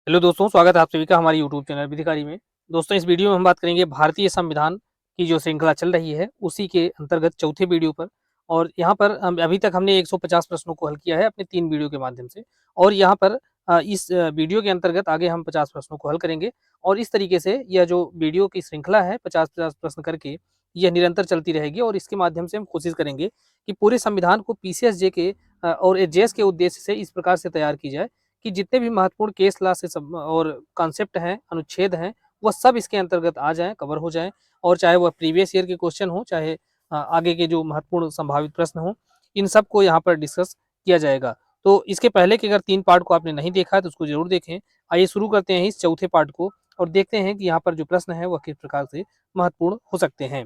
Hello दोस्तों, स्वागत है आप सभी का हमारे यूट्यूब चैनल विधिकारी में। दोस्तों, इस वीडियो में हम बात करेंगे भारतीय संविधान की जो श्रृंखला चल रही है, उसी के अंतर्गत चौथे वीडियो पर। और यहाँ पर हम अभी तक हमने 150 प्रश्नों को हल किया है अपने 3 वीडियो के माध्यम से। और यहाँ पर इस वीडियो के अंतर्गत आगे हम 50 प्रश्नों को हल करेंगे। और इस तरीके से यह जो वीडियो की श्रृंखला है 50-50 प्रश्न करके, यह निरंतर चलती रहेगी। और इसके माध्यम से हम कोशिश करेंगे कि पूरे संविधान को पीसीएसजे के और एजेएस के उद्देश्य से इस प्रकार से तैयार की जाए कि जितने भी महत्वपूर्ण केस लॉ से सब और कॉन्सेप्ट हैं, अनुच्छेद हैं, वह सब इसके अंतर्गत आ जाएँ, कवर हो जाएँ। और चाहे वह प्रीवियस ईयर के क्वेश्चन हों, चाहे आगे के जो महत्वपूर्ण संभावित प्रश्न हों, इन सब को यहाँ पर डिस्कस किया जाएगा। तो इसके पहले के अगर 3 पार्ट को आपने नहीं देखा है तो उसको ज़रूर देखें। आइए शुरू करते हैं इस चौथे पार्ट को और देखते हैं कि यहाँ पर जो प्रश्न है वह किस प्रकार से महत्वपूर्ण हो सकते हैं।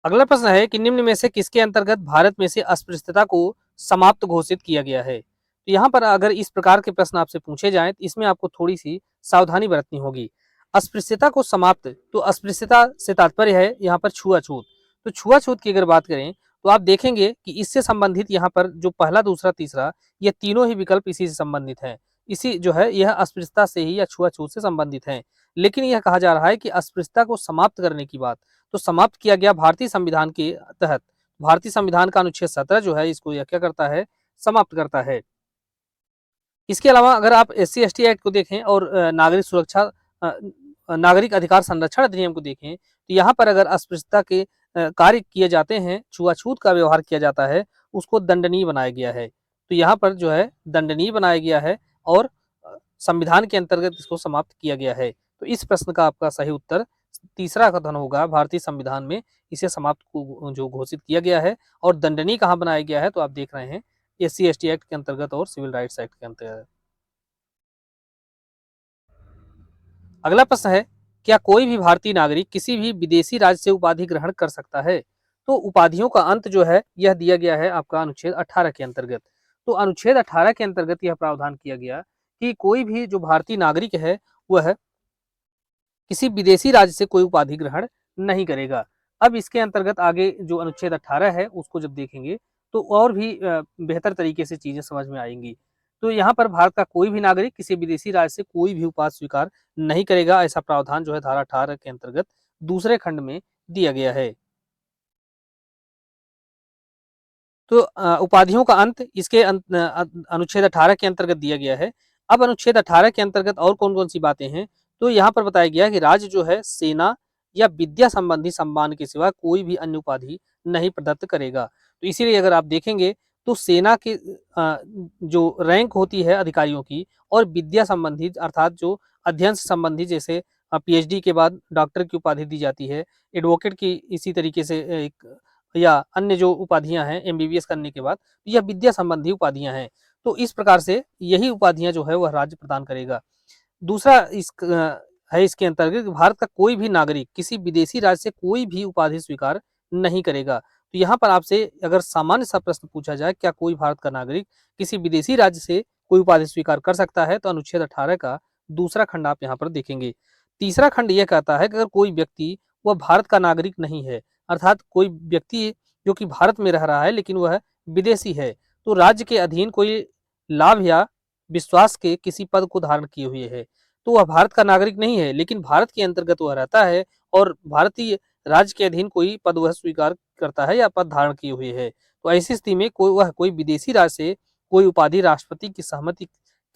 अगला प्रश्न है कि निम्न में से किसके अंतर्गत भारत में से अस्पृश्यता को समाप्त घोषित किया गया है? तो यहाँ पर अगर इस प्रकार के प्रश्न आपसे पूछे जाएं तो इसमें आपको थोड़ी सी सावधानी बरतनी होगी। अस्पृश्यता को समाप्त, तो अस्पृश्यता से तात्पर्य है यहाँ पर छुआछूत। तो छुआछूत की अगर बात करें तो आप देखेंगे कि इससे संबंधित यहाँ पर जो पहला, दूसरा, तीसरा, ये तीनों ही विकल्प इसी से संबंधित हैं। इसी जो है यह अस्पृश्यता से ही या छुआछूत से संबंधित है। लेकिन यह कहा जा रहा है कि अस्पृश्यता को समाप्त करने की बात तो समाप्त किया गया भारतीय संविधान के तहत। भारतीय संविधान का अनुच्छेद 17 जो है इसको यह क्या करता है, समाप्त करता है। इसके अलावा अगर आप एससी एसटी एक्ट को देखें और नागरिक सुरक्षा नागरिक अधिकार संरक्षण अधिनियम को देखें तो यहाँ पर अगर अस्पृश्यता के कार्य किए जाते हैं, छुआछूत का व्यवहार किया जाता है, उसको दंडनीय बनाया गया है। तो यहाँ पर जो है दंडनीय बनाया गया है और संविधान के अंतर्गत इसको समाप्त किया गया है। तो इस प्रश्न का आपका सही उत्तर तीसरा कथन होगा। भारतीय संविधान में इसे समाप्त को जो घोषित किया गया है। और दंडनीय कहाँ बनाया गया है तो आप देख रहे हैं एससी एसटी एक्ट के अंतर्गत और सिविल राइट्स एक्ट के अंतर्गत। अगला प्रश्न है, क्या कोई भी भारतीय नागरिक किसी भी विदेशी राज्य से उपाधि ग्रहण कर सकता है? तो उपाधियों का अंत जो है यह दिया गया है आपका अनुच्छेद 18 के अंतर्गत। तो अनुच्छेद 18 के अंतर्गत यह प्रावधान किया गया कि कोई भी जो भारतीय नागरिक है वह किसी विदेशी राज्य से कोई उपाधि ग्रहण नहीं करेगा। अब इसके अंतर्गत आगे जो अनुच्छेद 18 है उसको जब देखेंगे तो और भी बेहतर तरीके से चीजें समझ में आएंगी। तो यहाँ पर भारत का कोई भी नागरिक किसी विदेशी राज्य से कोई भी उपाधि स्वीकार नहीं करेगा, ऐसा प्रावधान जो है धारा 18 के अंतर्गत दूसरे खंड में दिया गया है। तो उपाधियों का अंत इसके अनुच्छेद 18 के अंतर्गत दिया गया है। अब अनुच्छेद 18 के अंतर्गत और कौन कौन सी बातें हैं तो यहाँ पर बताया गया है कि राज्य जो है सेना या विद्या संबंधी सम्मान के सिवा कोई भी अन्य उपाधि नहीं प्रदत्त करेगा। तो इसीलिए अगर आप देखेंगे तो सेना के जो रैंक होती है अधिकारियों की और विद्या संबंधी अर्थात जो अध्ययन से संबंधी, जैसे पीएचडी के बाद डॉक्टर की उपाधि दी जाती है, एडवोकेट की इसी तरीके से एक या अन्य जो उपाधियां हैं एमबीबीएस करने के बाद, यह विद्या संबंधी उपाधियां हैं। तो इस प्रकार से यही उपाधियां जो है वह राज्य प्रदान करेगा। दूसरा है इसके अंतर्गत भारत का कोई भी नागरिक किसी विदेशी राज्य से कोई भी उपाधि स्वीकार नहीं करेगा। तो यहाँ पर आपसे अगर सामान्य सा प्रश्न पूछा जाए क्या कोई भारत का नागरिक किसी विदेशी राज्य से कोई उपाधि स्वीकार कर सकता है, तो अनुच्छेद 18 का दूसरा खंड आप यहाँ पर देखेंगे। तीसरा खंड यह कहता है कि अगर कोई व्यक्ति वह भारत का नागरिक नहीं है, अर्थात कोई व्यक्ति जो कि भारत में रह रहा है लेकिन वह विदेशी है, तो राज्य के अधीन कोई लाभ या विश्वास के किसी पद को धारण किए हुए है, तो वह भारत का नागरिक नहीं है लेकिन भारत के अंतर्गत वह रहता है और भारतीय राज्य के अधीन कोई पद वह स्वीकार करता है या पद धारण किए हुए है। तो ऐसी स्थिति में कोई विदेशी राज्य से कोई उपाधि राष्ट्रपति की सहमति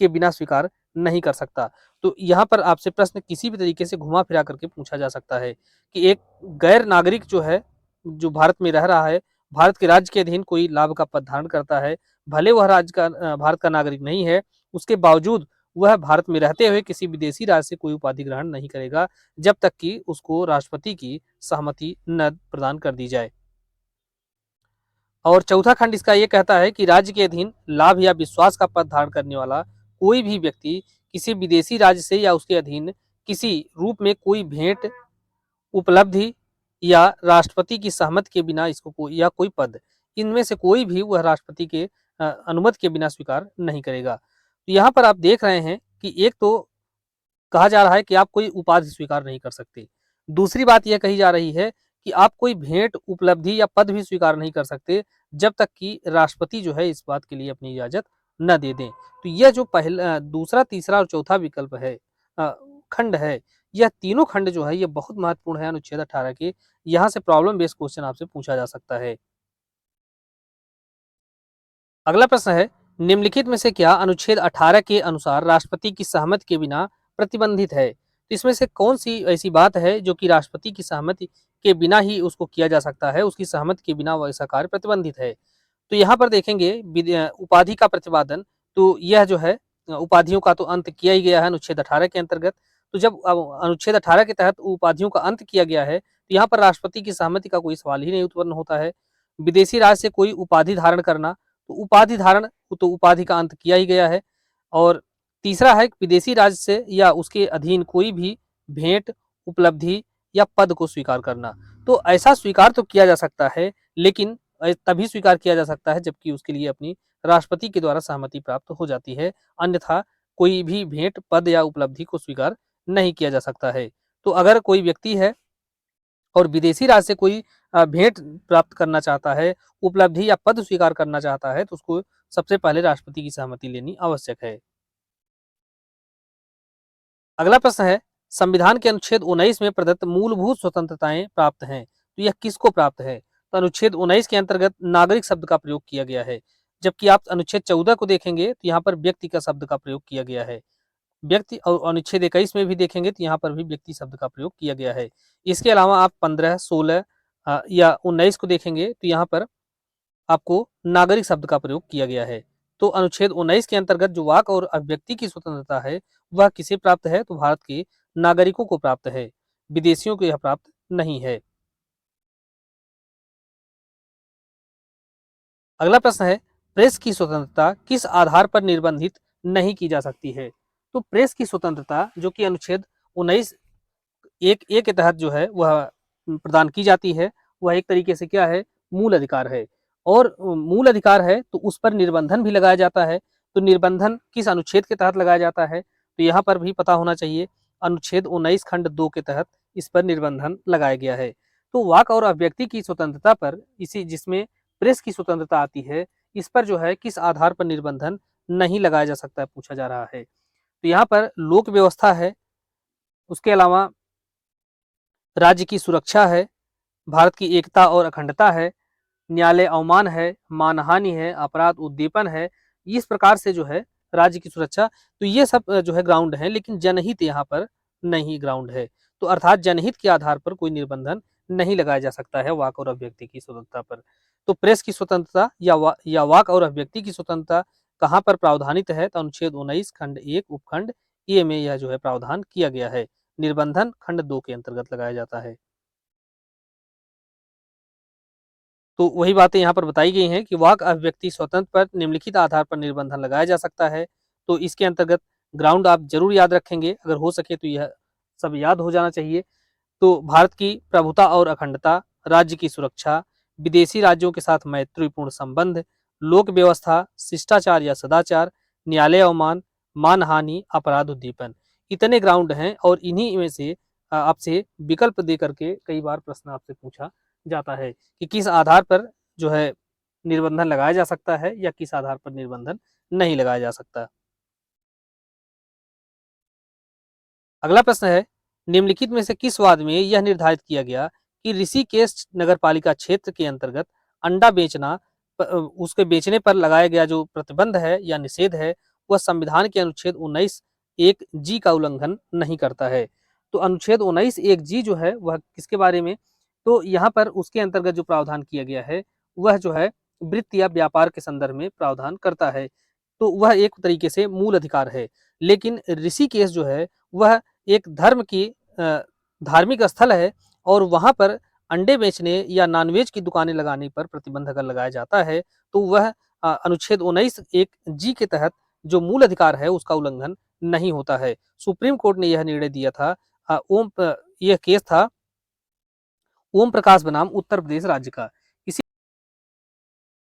के बिना स्वीकार नहीं कर सकता। तो यहाँ पर आपसे प्रश्न किसी भी तरीके से घुमा फिरा करके पूछा जा सकता है कि एक गैर नागरिक जो है, जो भारत में रह रहा है, भारत के राज्य के अधीन कोई लाभ का पद धारण करता है, भले वह राज्य का भारत का नागरिक नहीं है, उसके बावजूद वह भारत में रहते हुए किसी विदेशी राज्य से कोई उपाधि ग्रहण नहीं करेगा जब तक कि उसको राष्ट्रपति की सहमति न प्रदान कर दी जाए। और चौथा खंड इसका यह कहता है कि राज्य के अधीन लाभ या विश्वास का पद धारण करने वाला कोई भी व्यक्ति किसी विदेशी राज्य से या उसके अधीन किसी रूप में कोई भेंट, उपलब्धि या राष्ट्रपति की सहमति के बिना इसको या कोई पद, इनमें से कोई भी वह राष्ट्रपति के अनुमति के बिना स्वीकार नहीं करेगा। तो यहाँ पर आप देख रहे हैं कि एक तो कहा जा रहा है कि आप कोई उपाधि स्वीकार नहीं कर सकते, दूसरी बात यह कही जा रही है कि आप कोई भेंट, उपलब्धि या पद भी स्वीकार नहीं कर सकते जब तक कि राष्ट्रपति जो है इस बात के लिए अपनी इजाजत न दे दें। तो यह जो पहला, दूसरा, तीसरा और चौथा विकल्प है, अ, खंड है, यह तीनों खंड जो है ये बहुत महत्वपूर्ण है अनुच्छेद 18 के। यहाँ से प्रॉब्लम बेस्ड क्वेश्चन आपसे पूछा जा सकता है। अगला प्रश्न है, निम्नलिखित में से क्या अनुच्छेद 18 के अनुसार राष्ट्रपति की सहमति के बिना प्रतिबंधित है? तो इसमें से कौन सी ऐसी बात है जो कि राष्ट्रपति की सहमति के बिना ही उसको किया जा सकता है, उसकी सहमति के बिना वैसा कार्य प्रतिबंधित है? तो यहाँ पर देखेंगे उपाधि का प्रतिपादन, तो यह जो है उपाधियों का तो अंत किया ही गया है अनुच्छेद 18 के अंतर्गत। तो जब अनुच्छेद 18 के तहत उपाधियों का अंत किया गया है, तो यहाँ पर राष्ट्रपति की सहमति का कोई सवाल ही नहीं उत्पन्न होता है। विदेशी राज्य से कोई उपाधि धारण करना, तो उपाधि धारण, तो उपाधि का अंत किया ही गया है। और तीसरा है विदेशी राज्य से या उसके अधीन कोई भी भेंट, उपलब्धि या पद को स्वीकार करना। तो ऐसा स्वीकार तो किया जा सकता है, लेकिन तभी स्वीकार किया जा सकता है जबकि उसके लिए अपनी राष्ट्रपति के द्वारा सहमति प्राप्त हो जाती है, अन्यथा कोई भी भेंट, पद या उपलब्धि को स्वीकार नहीं किया जा सकता है। तो अगर कोई व्यक्ति है और विदेशी राज्य से कोई भेंट प्राप्त करना चाहता है, उपलब्धि या पद स्वीकार करना चाहता है, तो उसको सबसे पहले राष्ट्रपति की सहमति लेनी आवश्यक है। अगला प्रश्न है, संविधान के अनुच्छेद 19 में प्रदत्त मूलभूत स्वतंत्रताएं प्राप्त हैं, तो यह किसको प्राप्त है? तो अनुच्छेद 19 के अंतर्गत नागरिक शब्द का प्रयोग किया गया है, जबकि आप अनुच्छेद 14 को देखेंगे तो यहाँ पर व्यक्ति का शब्द का प्रयोग किया गया है। व्यक्ति, और अनुच्छेद 21 में भी देखेंगे तो यहाँ पर भी व्यक्ति शब्द का प्रयोग किया गया है। इसके अलावा आप 15, 16 या 19 को देखेंगे तो यहाँ पर आपको नागरिक शब्द का प्रयोग किया गया है। तो अनुच्छेद 19 के अंतर्गत जो वाक और अभिव्यक्ति की स्वतंत्रता है वह किसे प्राप्त है? तो भारत के नागरिकों को प्राप्त है, विदेशियों को यह प्राप्त नहीं है। अगला प्रश्न है, प्रेस की स्वतंत्रता किस आधार पर निर्बंधित नहीं की जा सकती है? तो प्रेस की स्वतंत्रता जो कि अनुच्छेद 19 एक ए के तहत जो है वह प्रदान की जाती है, वह एक तरीके से क्या है, मूल अधिकार है। और मूल अधिकार है तो उस पर निर्बंधन भी लगाया जाता है। तो निर्बंधन किस अनुच्छेद के तहत लगाया जाता है? तो यहाँ पर भी पता होना चाहिए, अनुच्छेद 19 खंड 2 के तहत इस पर निर्बंधन लगाया गया है। तो वाक और अभिव्यक्ति की स्वतंत्रता पर, इसी जिसमें प्रेस की स्वतंत्रता आती है, इस पर जो है किस आधार पर निर्बंधन नहीं लगाया जा सकता है, पूछा जा रहा है। तो यहाँ पर लोक व्यवस्था है, उसके अलावा राज्य की सुरक्षा है, भारत की एकता और अखंडता है, न्यायालय अवमान है, मानहानि है, अपराध उद्दीपन है। इस प्रकार से जो है राज्य की सुरक्षा, तो ये सब जो है ग्राउंड है, लेकिन जनहित यहाँ पर नहीं ग्राउंड है। तो अर्थात जनहित के आधार पर कोई निर्बंधन नहीं लगाया जा सकता है वाक और अभिव्यक्ति की स्वतंत्रता पर। तो प्रेस की स्वतंत्रता या वाक और अभिव्यक्ति की स्वतंत्रता कहाँ पर प्रावधानित है? तो अनुच्छेद 19 खंड 1 उपखंड ए में यह जो है प्रावधान किया गया है। निर्बंधन खंड 2 के अंतर्गत लगाया जाता है। तो वही बातें यहाँ पर बताई गई हैं कि वाक अभिव्यक्ति स्वतंत्र पर निम्नलिखित आधार पर निर्बंधन लगाया जा सकता है। तो इसके अंतर्गत ग्राउंड आप जरूर याद रखेंगे, अगर हो सके तो यह सब याद हो जाना चाहिए। तो भारत की प्रभुता और अखंडता, राज्य की सुरक्षा, विदेशी राज्यों के साथ मैत्रीपूर्ण संबंध, लोक व्यवस्था, शिष्टाचार या सदाचार, न्यायालय अवमान, मानहानि, अपराध उद्दीपन, इतने ग्राउंड हैं। और इन्हीं में से आपसे विकल्प दे करके कई बार प्रश्न आपसे पूछा जाता है कि किस आधार पर जो है निर्बंधन लगाया जा सकता है या किस आधार पर निर्बंधन नहीं लगाया जा सकता। अगला प्रश्न है, निम्नलिखित में से किस वाद में यह निर्धारित किया गया कि ऋषिकेश नगरपालिका क्षेत्र के अंतर्गत अंडा बेचना, उसके बेचने पर लगाया गया जो प्रतिबंध है या निषेध है, वह संविधान के अनुच्छेद 19 एक जी का उल्लंघन नहीं करता है। तो अनुच्छेद 19 एक जी जो है वह किसके बारे में? तो यहाँ पर उसके अंतर्गत जो प्रावधान किया गया है वह जो है वृत्ति या व्यापार के संदर्भ में प्रावधान करता है। तो वह एक तरीके से मूल अधिकार है। लेकिन ऋषिकेश जो है वह एक धर्म की धार्मिक स्थल है, और वहां पर अंडे बेचने या नॉनवेज की दुकानें लगाने पर प्रतिबंध अगर लगाया जाता है तो वह अनुच्छेद 19 एक जी के तहत जो मूल अधिकार है उसका उल्लंघन नहीं होता है। सुप्रीम कोर्ट ने यह निर्णय दिया था। यह केस था ओम प्रकाश बनाम उत्तर प्रदेश राज्य का। इसी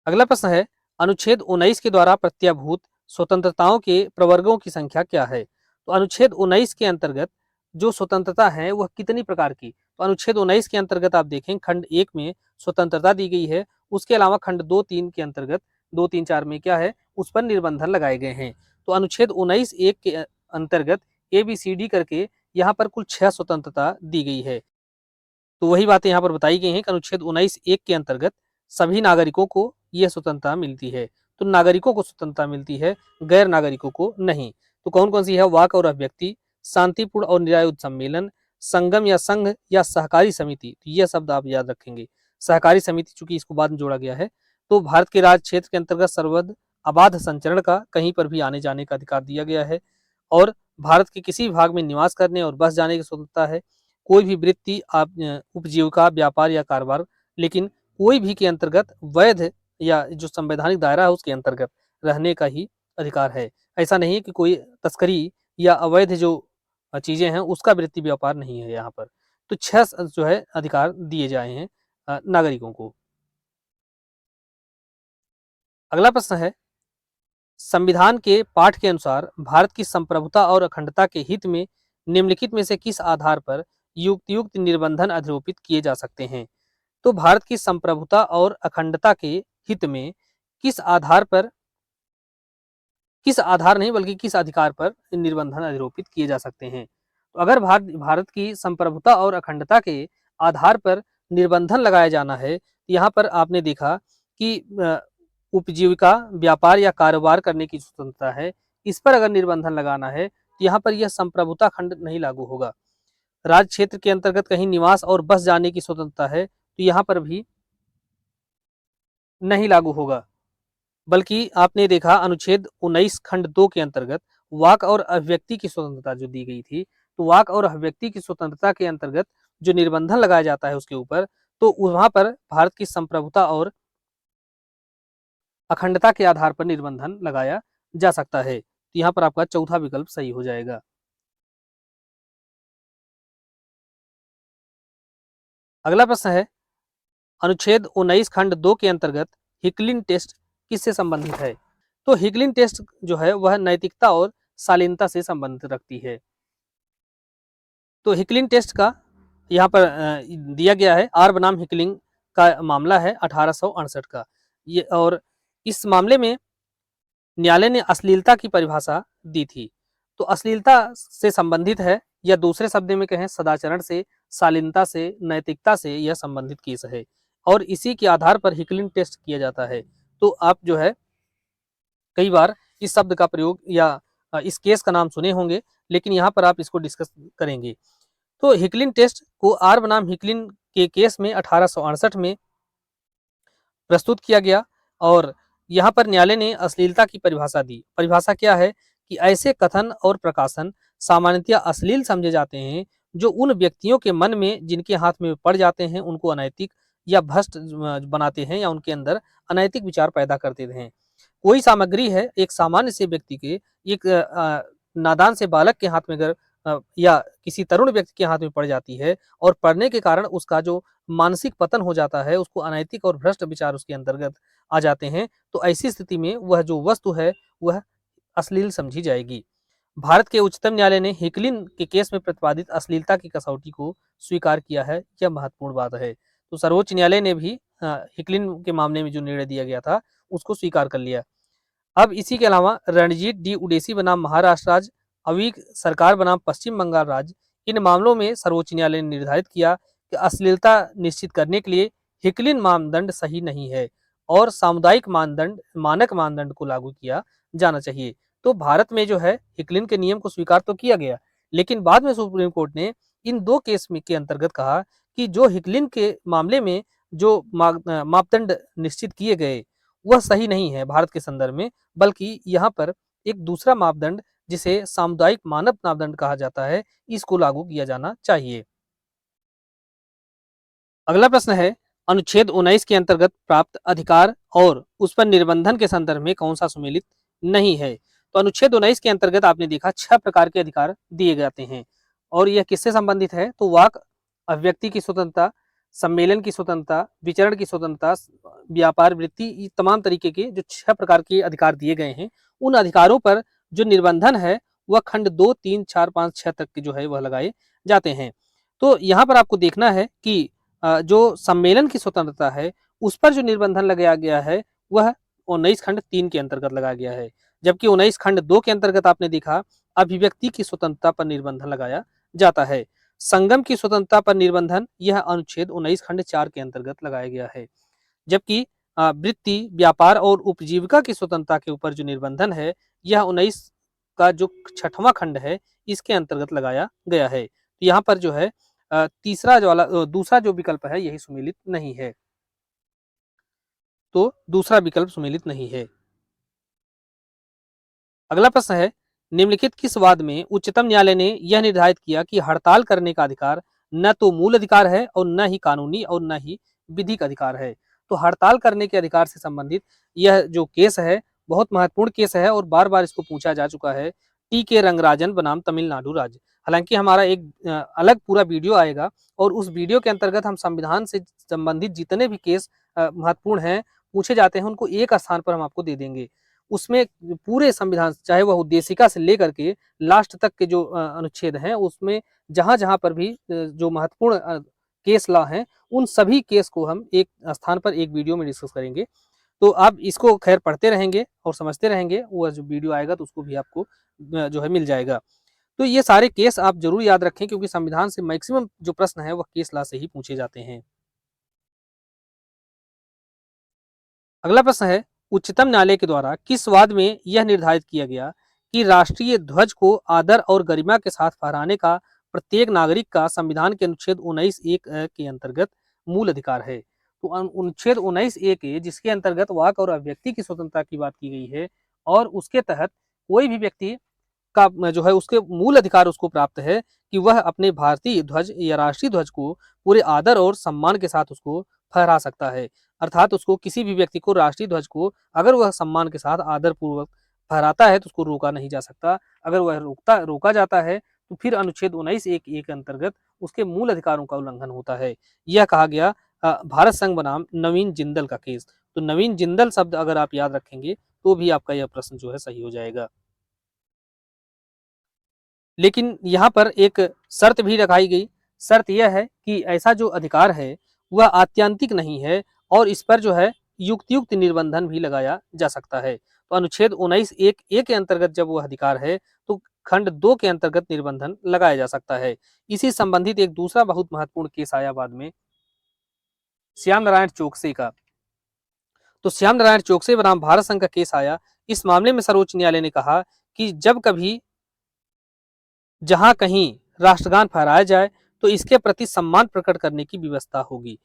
अगला प्रश्न है, अनुच्छेद 19 के द्वारा प्रत्याभूत स्वतंत्रताओं के प्रवर्गों की संख्या क्या है? तो अनुच्छेद 19 के अंतर्गत जो स्वतंत्रता है वह कितनी प्रकार की? तो अनुच्छेद 19 के अंतर्गत आप देखें खंड 1 में स्वतंत्रता दी गई है, उसके अलावा खंड 2, 3 के अंतर्गत 2, 3, 4 में क्या है, उस पर निर्बंधन लगाए गए हैं। तो अनुच्छेद 19 एक के अंतर्गत ABCD करके यहाँ पर कुल 6 स्वतंत्रता दी गई है। तो वही बातें यहाँ पर बताई गई हैं कि अनुच्छेद 19 एक के अंतर्गत सभी नागरिकों को यह स्वतंत्रता मिलती है। तो नागरिकों को स्वतंत्रता मिलती है, गैर नागरिकों को नहीं। तो कौन कौन सी है? वाक और अभिव्यक्ति, शांतिपूर्ण और न्यायोचित सम्मेलन, संगम या संघ या सहकारी समिति। तो यह शब्द आप याद रखेंगे, सहकारी समिति, चूंकि इसको बाद में जोड़ा गया है। तो भारत के राज्य क्षेत्र के अंतर्गत सर्वत्र अबाध संचरण का, कहीं पर भी आने जाने का अधिकार दिया गया है। और भारत के किसी भी भाग में निवास करने और बस जाने की स्वतंत्रता है। कोई भी वृत्ति, उपजीविका, व्यापार या कारोबार, लेकिन कोई भी के अंतर्गत वैध या जो संवैधानिक दायरा है उसके अंतर्गत रहने का ही अधिकार है। ऐसा नहीं है कि कोई तस्करी या अवैध जो चीजें हैं उसका वृत्ति व्यापार नहीं है यहाँ पर। तो 6 जो है अधिकार दिए जाए हैं नागरिकों को। अगला प्रश्न है, संविधान के पाठ के अनुसार भारत की संप्रभुता और अखंडता के हित में निम्नलिखित में से किस आधार पर युक्त निर्बंधन अधिरोपित किए जा सकते हैं? तो भारत की संप्रभुता और अखंडता के हित में किस आधार नहीं बल्कि किस अधिकार पर निर्बंधन अधिरोपित किए जा सकते हैं? तो अगर भारत की संप्रभुता और अखंडता के आधार पर निर्बंधन लगाया जाना है, तो यहाँ पर आपने देखा कि उपजीविका, व्यापार या कारोबार करने की स्वतंत्रता है, इस पर अगर निर्बंधन लगाना है तो यहाँ पर यह संप्रभुता खंड नहीं लागू होगा। राज्य क्षेत्र के अंतर्गत कहीं निवास और बस जाने की स्वतंत्रता है, तो यहाँ पर भी नहीं लागू होगा। बल्कि आपने देखा अनुच्छेद 19 खंड 2 के अंतर्गत वाक और अभिव्यक्ति की स्वतंत्रता जो दी गई थी, तो वाक और अभिव्यक्ति की स्वतंत्रता के अंतर्गत जो निर्बंधन लगाया जाता है उसके ऊपर, तो वहां पर भारत की संप्रभुता और अखंडता के आधार पर निर्बंधन लगाया जा सकता है। तो यहाँ पर आपका चौथा विकल्प सही हो जाएगा। अगला प्रश्न है, अनुच्छेद 19 खंड 2 के अंतर्गत हिकलिन टेस्ट किससे संबंधित है? तो हिकलिन टेस्ट जो है वह नैतिकता और शालीनता से संबंधित रखती है। तो हिकलिन टेस्ट का यहाँ पर दिया गया है, आर बनाम हिकलिंग का मामला है 1868 का ये, और इस मामले में न्यायालय ने अश्लीलता की परिभाषा दी थी। तो अश्लीलता से संबंधित है, या दूसरे शब्द में कहें सदाचरण से, शालीनता से, नैतिकता से यह संबंधित केस है, और इसी के आधार पर हिकलिन टेस्ट किया जाता है। तो आप जो है कई बार इस शब्द का प्रयोग या इस केस का नाम सुने होंगे, लेकिन यहाँ पर आप इसको डिस्कस करेंगे। तो हिकलिन टेस्ट को आर बनाम हिकलिन के केस में 1868 में प्रस्तुत किया गया, और यहाँ पर न्यायालय ने अश्लीलता की परिभाषा दी। परिभाषा क्या है कि ऐसे कथन और प्रकाशन सामान्यतया अश्लील समझे जाते हैं जो उन व्यक्तियों के मन में जिनके हाथ में पड़ जाते हैं उनको अनैतिक या भ्रष्ट बनाते हैं, या उनके अंदर अनैतिक विचार पैदा करते हैं। कोई सामग्री है एक सामान्य से व्यक्ति के, एक नादान से बालक के हाथ में अगर या किसी तरुण व्यक्ति के हाथ में पड़ जाती है और पढ़ने के कारण उसका जो मानसिक पतन हो जाता है, उसको अनैतिक और भ्रष्ट विचार उसके अंतर्गत आ जाते हैं, तो ऐसी स्थिति में वह जो वस्तु है वह अश्लील समझी जाएगी। भारत के उच्चतम न्यायालय ने हिकलिन के केस में प्रतिपादित अश्लीलता की कसौटी को स्वीकार किया है, यह महत्वपूर्ण बात है। तो सर्वोच्च न्यायालय ने भी हिकलिन के मामले में जो निर्णय दिया गया था उसको स्वीकार कर लिया। अब इसी के अलावा रणजीत डी उडेसी बनाम महाराष्ट्र राज्य, अवीग सरकार बनाम पश्चिम बंगाल राज्य, इन मामलों में सर्वोच्च न्यायालय ने निर्धारित किया कि अश्लीलता निश्चित करने के लिए हिकलिन मानदंड सही नहीं है और सामुदायिक मानक मानदंड को लागू किया जाना चाहिए। तो भारत में जो है हिकलिन के नियम को स्वीकार तो किया गया, लेकिन बाद में सुप्रीम कोर्ट ने इन दो केस में के अंतर्गत कहा कि जो हिकलिन के मामले में जो मापदंड निश्चित किए गए वह सही नहीं है भारत के संदर्भ में, बल्कि यहाँ पर एक दूसरा मापदंड जिसे सामुदायिक मानव मापदंड कहा जाता है, इसको लागू किया जाना चाहिए। अगला प्रश्न है, अनुच्छेद 19 के अंतर्गत प्राप्त अधिकार और उस पर निर्बंधन के संदर्भ में कौन सा सुमेलित नहीं है? तो अनुच्छेद 19 के अंतर्गत आपने देखा 6 प्रकार के अधिकार दिए जाते हैं, और यह किससे संबंधित है? तो वाक, अभिव्यक्ति की स्वतंत्रता, सम्मेलन की स्वतंत्रता, विचरण की स्वतंत्रता, व्यापार, वृत्ति, तमाम तरीके के जो 6 प्रकार के अधिकार दिए गए हैं, उन अधिकारों पर जो निर्बंधन है वह खंड 2, 3, 4, 5, 6 तक के जो है वह लगाए जाते हैं। तो यहाँ पर आपको देखना है कि जो सम्मेलन की स्वतंत्रता है उस पर जो निर्बंधन लगाया गया है वह 19 खंड 3 के अंतर्गत लगाया गया है। जबकि 19 खंड 2 के अंतर्गत आपने देखा अभिव्यक्ति की स्वतंत्रता पर निर्बंधन लगाया जाता है। संगम की स्वतंत्रता पर निर्बंधन यह अनुच्छेद 19 खंड 4 के अंतर्गत लगाया गया है। जबकि वृत्ति, व्यापार और उपजीविका की स्वतंत्रता के ऊपर जो निर्बंधन है यह 19 का जो 6वां खंड है इसके अंतर्गत लगाया गया है। तो यहाँ पर जो है तीसरा जो वाला दूसरा जो विकल्प है यही सुमेलित नहीं है। तो दूसरा विकल्प सुमेलित नहीं है। अगला प्रश्न है, निम्नलिखित किस वाद में उच्चतम न्यायालय ने यह निर्धारित किया कि हड़ताल करने का अधिकार न तो मूल अधिकार है और न ही कानूनी और न ही विधिक अधिकार है। तो हड़ताल करने के अधिकार से संबंधित यह जो केस है बहुत महत्वपूर्ण केस है और बार बार इसको पूछा जा चुका है। टी के रंगराजन बनाम तमिलनाडु राज्य। हालांकि हमारा एक अलग पूरा वीडियो आएगा और उस वीडियो के अंतर्गत हम संविधान से संबंधित जितने भी केस महत्वपूर्ण हैं पूछे जाते हैं उनको एक स्थान पर हम आपको दे देंगे। उसमें पूरे संविधान चाहे वह उद्देशिका से लेकर के लास्ट तक के जो अनुच्छेद हैं उसमें जहां जहां पर भी जो महत्वपूर्ण केस लॉ हैं उन सभी केस को हम एक स्थान पर एक वीडियो में डिस्कस करेंगे। तो आप इसको खैर पढ़ते रहेंगे और समझते रहेंगे, वह जो वीडियो आएगा तो उसको भी आपको जो है मिल जाएगा। तो ये सारे केस आप जरूर याद रखें क्योंकि संविधान से मैक्सिमम जो प्रश्न है वह केस लॉ से ही पूछे जाते हैं। अगला प्रश्न है, उच्चतम न्यायालय के द्वारा किस वाद में यह निर्धारित किया गया कि राष्ट्रीय ध्वज को आदर और गरिमा के साथ फहराने का प्रत्येक नागरिक का संविधान के अनुच्छेद 19(1) के अंतर्गत मूल अधिकार है। तो अनुच्छेद 19(1) जिसके अंतर्गत वाक और अभिव्यक्ति की स्वतंत्रता की बात की गई है और उसके तहत कोई भी व्यक्ति का जो है उसके मूल अधिकार उसको प्राप्त है कि वह अपने भारतीय ध्वज या राष्ट्रीय ध्वज को पूरे आदर और सम्मान के साथ उसको फहरा सकता है। अर्थात उसको किसी भी व्यक्ति को राष्ट्रीय ध्वज को अगर वह सम्मान के साथ आदर पूर्वक फहराता है तो उसको रोका नहीं जा सकता। अगर वह रोका जाता है तो फिर अनुच्छेद 19(1) के अंतर्गत उसके मूल अधिकारों का उल्लंघन होता है। यह कहा गया भारत संघ बनाम नवीन जिंदल का केस। तो नवीन जिंदल शब्द अगर आप याद रखेंगे तो भी आपका यह प्रश्न जो है सही हो जाएगा। लेकिन यहाँ पर एक शर्त भी लगाई गई। शर्त यह है कि ऐसा जो अधिकार है वह आत्यांतिक नहीं है और इस पर जो है युक्त निर्बंधन भी लगाया जा सकता है। तो अनुच्छेद 19(1) के अंतर्गत जब वह अधिकार है तो खंड 2 के अंतर्गत निर्बंधन लगाया जा सकता है। इसी संबंधित एक दूसरा बहुत महत्वपूर्ण केस आया बाद में श्याम नारायण चोकसे का। तो श्याम नारायण चोकसे बनाम भारत संघ का केस आया। इस मामले में सर्वोच्च न्यायालय ने कहा कि जब कभी जहां कहीं राष्ट्रगान फहराया जाए तो इसके प्रति सम्मान प्रकट करने की व्यवस्था होगी।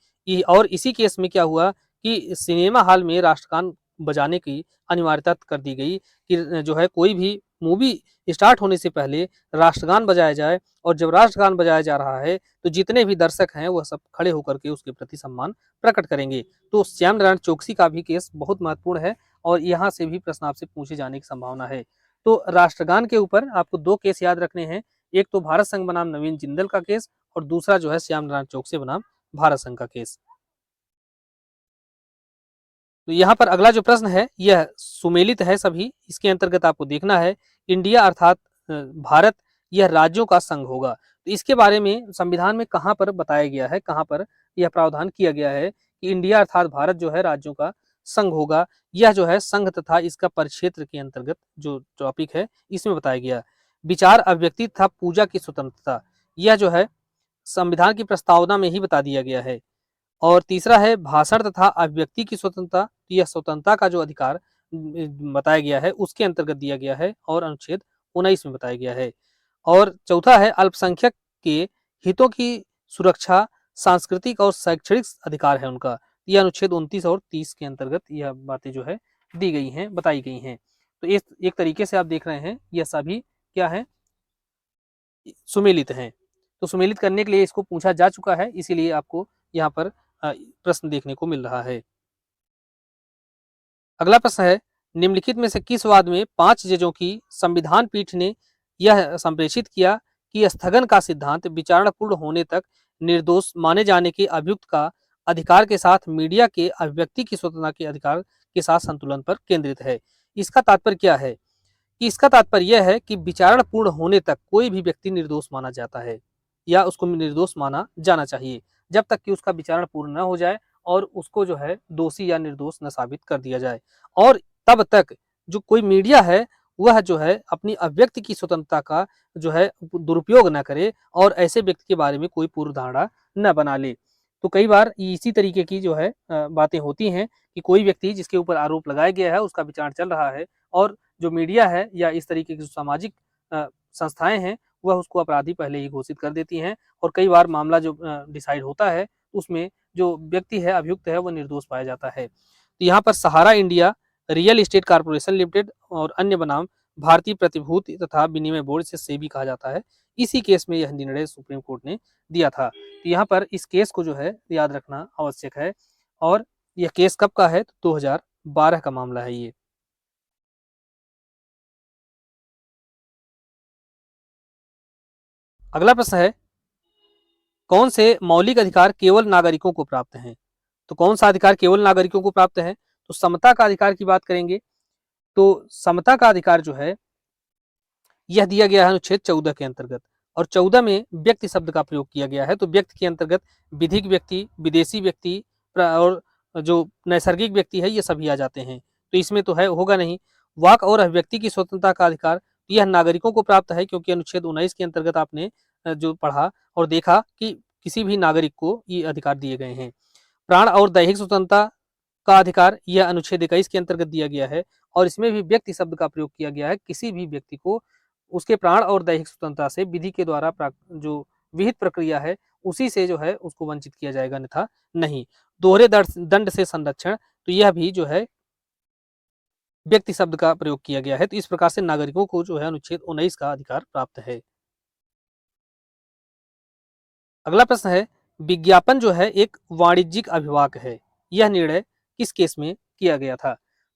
और इसी केस में क्या हुआ कि सिनेमा हॉल में राष्ट्रगान बजाने की अनिवार्यता कर दी गई कि जो है कोई भी मूवी स्टार्ट होने से पहले राष्ट्रगान बजाया जाए और जब राष्ट्रगान बजाया जा रहा है तो जितने भी दर्शक हैं वह सब खड़े होकर के उसके प्रति सम्मान प्रकट करेंगे। तो श्याम नारायण चोकसी का भी केस बहुत महत्वपूर्ण है और यहाँ से भी प्रश्न आपसे पूछे जाने की संभावना है। तो राष्ट्रगान के ऊपर आपको 2 केस याद रखने हैं। एक तो भारत संघ बनाम नवीन जिंदल का केस और दूसरा जो है श्याम नारायण चोकसे बनाम भारत संघ का केस। तो यहाँ पर अगला जो प्रश्न है यह सुमेलित है सभी। इसके अंतर्गत आपको देखना है इंडिया अर्थात भारत यह राज्यों का संघ होगा। तो इसके बारे में संविधान में कहाँ पर बताया गया है, कहाँ पर यह प्रावधान किया गया है कि इंडिया अर्थात भारत जो है राज्यों का संघ होगा। यह जो है संघ तथा इसका परिक्षेत्र के अंतर्गत जो टॉपिक है इसमें बताया गया। विचार अभिव्यक्ति तथा पूजा की स्वतंत्रता यह जो है संविधान की प्रस्तावना में ही बता दिया गया है। और तीसरा है भाषण तथा अभिव्यक्ति की स्वतंत्रता। यह स्वतंत्रता का जो अधिकार बताया गया है उसके अंतर्गत दिया गया है और अनुच्छेद 19 में बताया गया है। और चौथा है अल्पसंख्यक के हितों की सुरक्षा, सांस्कृतिक और शैक्षणिक अधिकार है उनका। यह अनुच्छेद 29 और 30 के अंतर्गत यह बातें जो है दी गई हैं, बताई गई हैं। तो इस एक तरीके से आप देख रहे हैं यह सभी क्या है सुमेलित हैं। तो सुमेलित करने के लिए इसको पूछा जा चुका है, इसीलिए आपको यहाँ पर प्रश्न देखने को मिल रहा है। अगला प्रश्न है निम्नलिखित में से किस वाद में 5 जजों की संविधान पीठ ने यह संप्रेषित किया कि स्थगन का सिद्धांत विचारणा पूर्ण होने तक निर्दोष माने जाने के अभियुक्त का अधिकार के साथ मीडिया के अभिव्यक्ति की स्वतंत्रता के अधिकार के साथ संतुलन पर केंद्रित है। इसका तात्पर्य क्या है कि इसका तात्पर्य यह है कि विचारण पूर्ण होने तक कोई भी व्यक्ति निर्दोष माना जाता है या उसको निर्दोष माना जाना चाहिए जब तक कि उसका विचारण पूर्ण न हो जाए और उसको जो है दोषी या निर्दोष न साबित कर दिया जाए। और तब तक जो कोई मीडिया है वह जो है अपनी अभिव्यक्ति की स्वतंत्रता का जो है दुरुपयोग न करे और ऐसे व्यक्ति के बारे में कोई पूर्व धारणा न बना ले। तो कई बार इसी तरीके की जो है बातें होती हैं कि कोई व्यक्ति जिसके ऊपर आरोप लगाया गया है उसका विचार चल रहा है और जो मीडिया है या इस तरीके की जो सामाजिक संस्थाएं हैं वह उसको अपराधी पहले ही घोषित कर देती हैं और कई बार मामला जो डिसाइड होता है उसमें जो व्यक्ति है अभियुक्त है वो निर्दोष पाया जाता है। तो यहाँ पर Sahara India real estate corporation limited और अन्य बनाम भारतीय प्रतिभूति तथा विनिमय बोर्ड से सेबी कहा जाता है, इसी केस में यह निर्णय सुप्रीम कोर्ट ने दिया था। तो यहाँ पर इस केस को जो है याद रखना आवश्यक है और यह केस कब का है तो 2012 का मामला है ये। अगला प्रश्न है कौन से मौलिक अधिकार केवल नागरिकों को प्राप्त हैं? तो कौन सा अधिकार केवल नागरिकों को प्राप्त है? तो समता का अधिकार की बात करेंगे तो समता का अधिकार जो है यह दिया गया है अनुच्छेद 14 के अंतर्गत और 14 में व्यक्ति शब्द का प्रयोग किया गया है। तो व्यक्ति के अंतर्गत विधिक व्यक्ति, विदेशी व्यक्ति और जो नैसर्गिक व्यक्ति है ये सभी आ जाते हैं। तो इसमें तो है होगा नहीं। वाक और अभिव्यक्ति की स्वतंत्रता का अधिकार यह नागरिकों को प्राप्त है क्योंकि अनुच्छेद 19 के अंतर्गत आपने जो पढ़ा और देखा कि किसी भी नागरिक को ये अधिकार दिए गए हैं। प्राण और दैहिक स्वतंत्रता का अधिकार यह अनुच्छेद 21 के अंतर्गत दिया गया है और इसमें भी व्यक्ति शब्द का प्रयोग किया गया है। किसी भी व्यक्ति को उसके प्राण और दैहिक स्वतंत्रता से विधि के द्वारा जो विहित प्रक्रिया है उसी से जो है उसको वंचित किया जाएगा अन्यथा नहीं। दोहरे दंड से संरक्षण तो यह भी जो है व्यक्ति शब्द का प्रयोग किया गया है। तो इस प्रकार से नागरिकों को जो है अनुच्छेद 19 का अधिकार प्राप्त है। अगला प्रश्न है विज्ञापन जो है एक वाणिज्यिक अभिवाक है, यह निर्णय किस केस में किया गया था?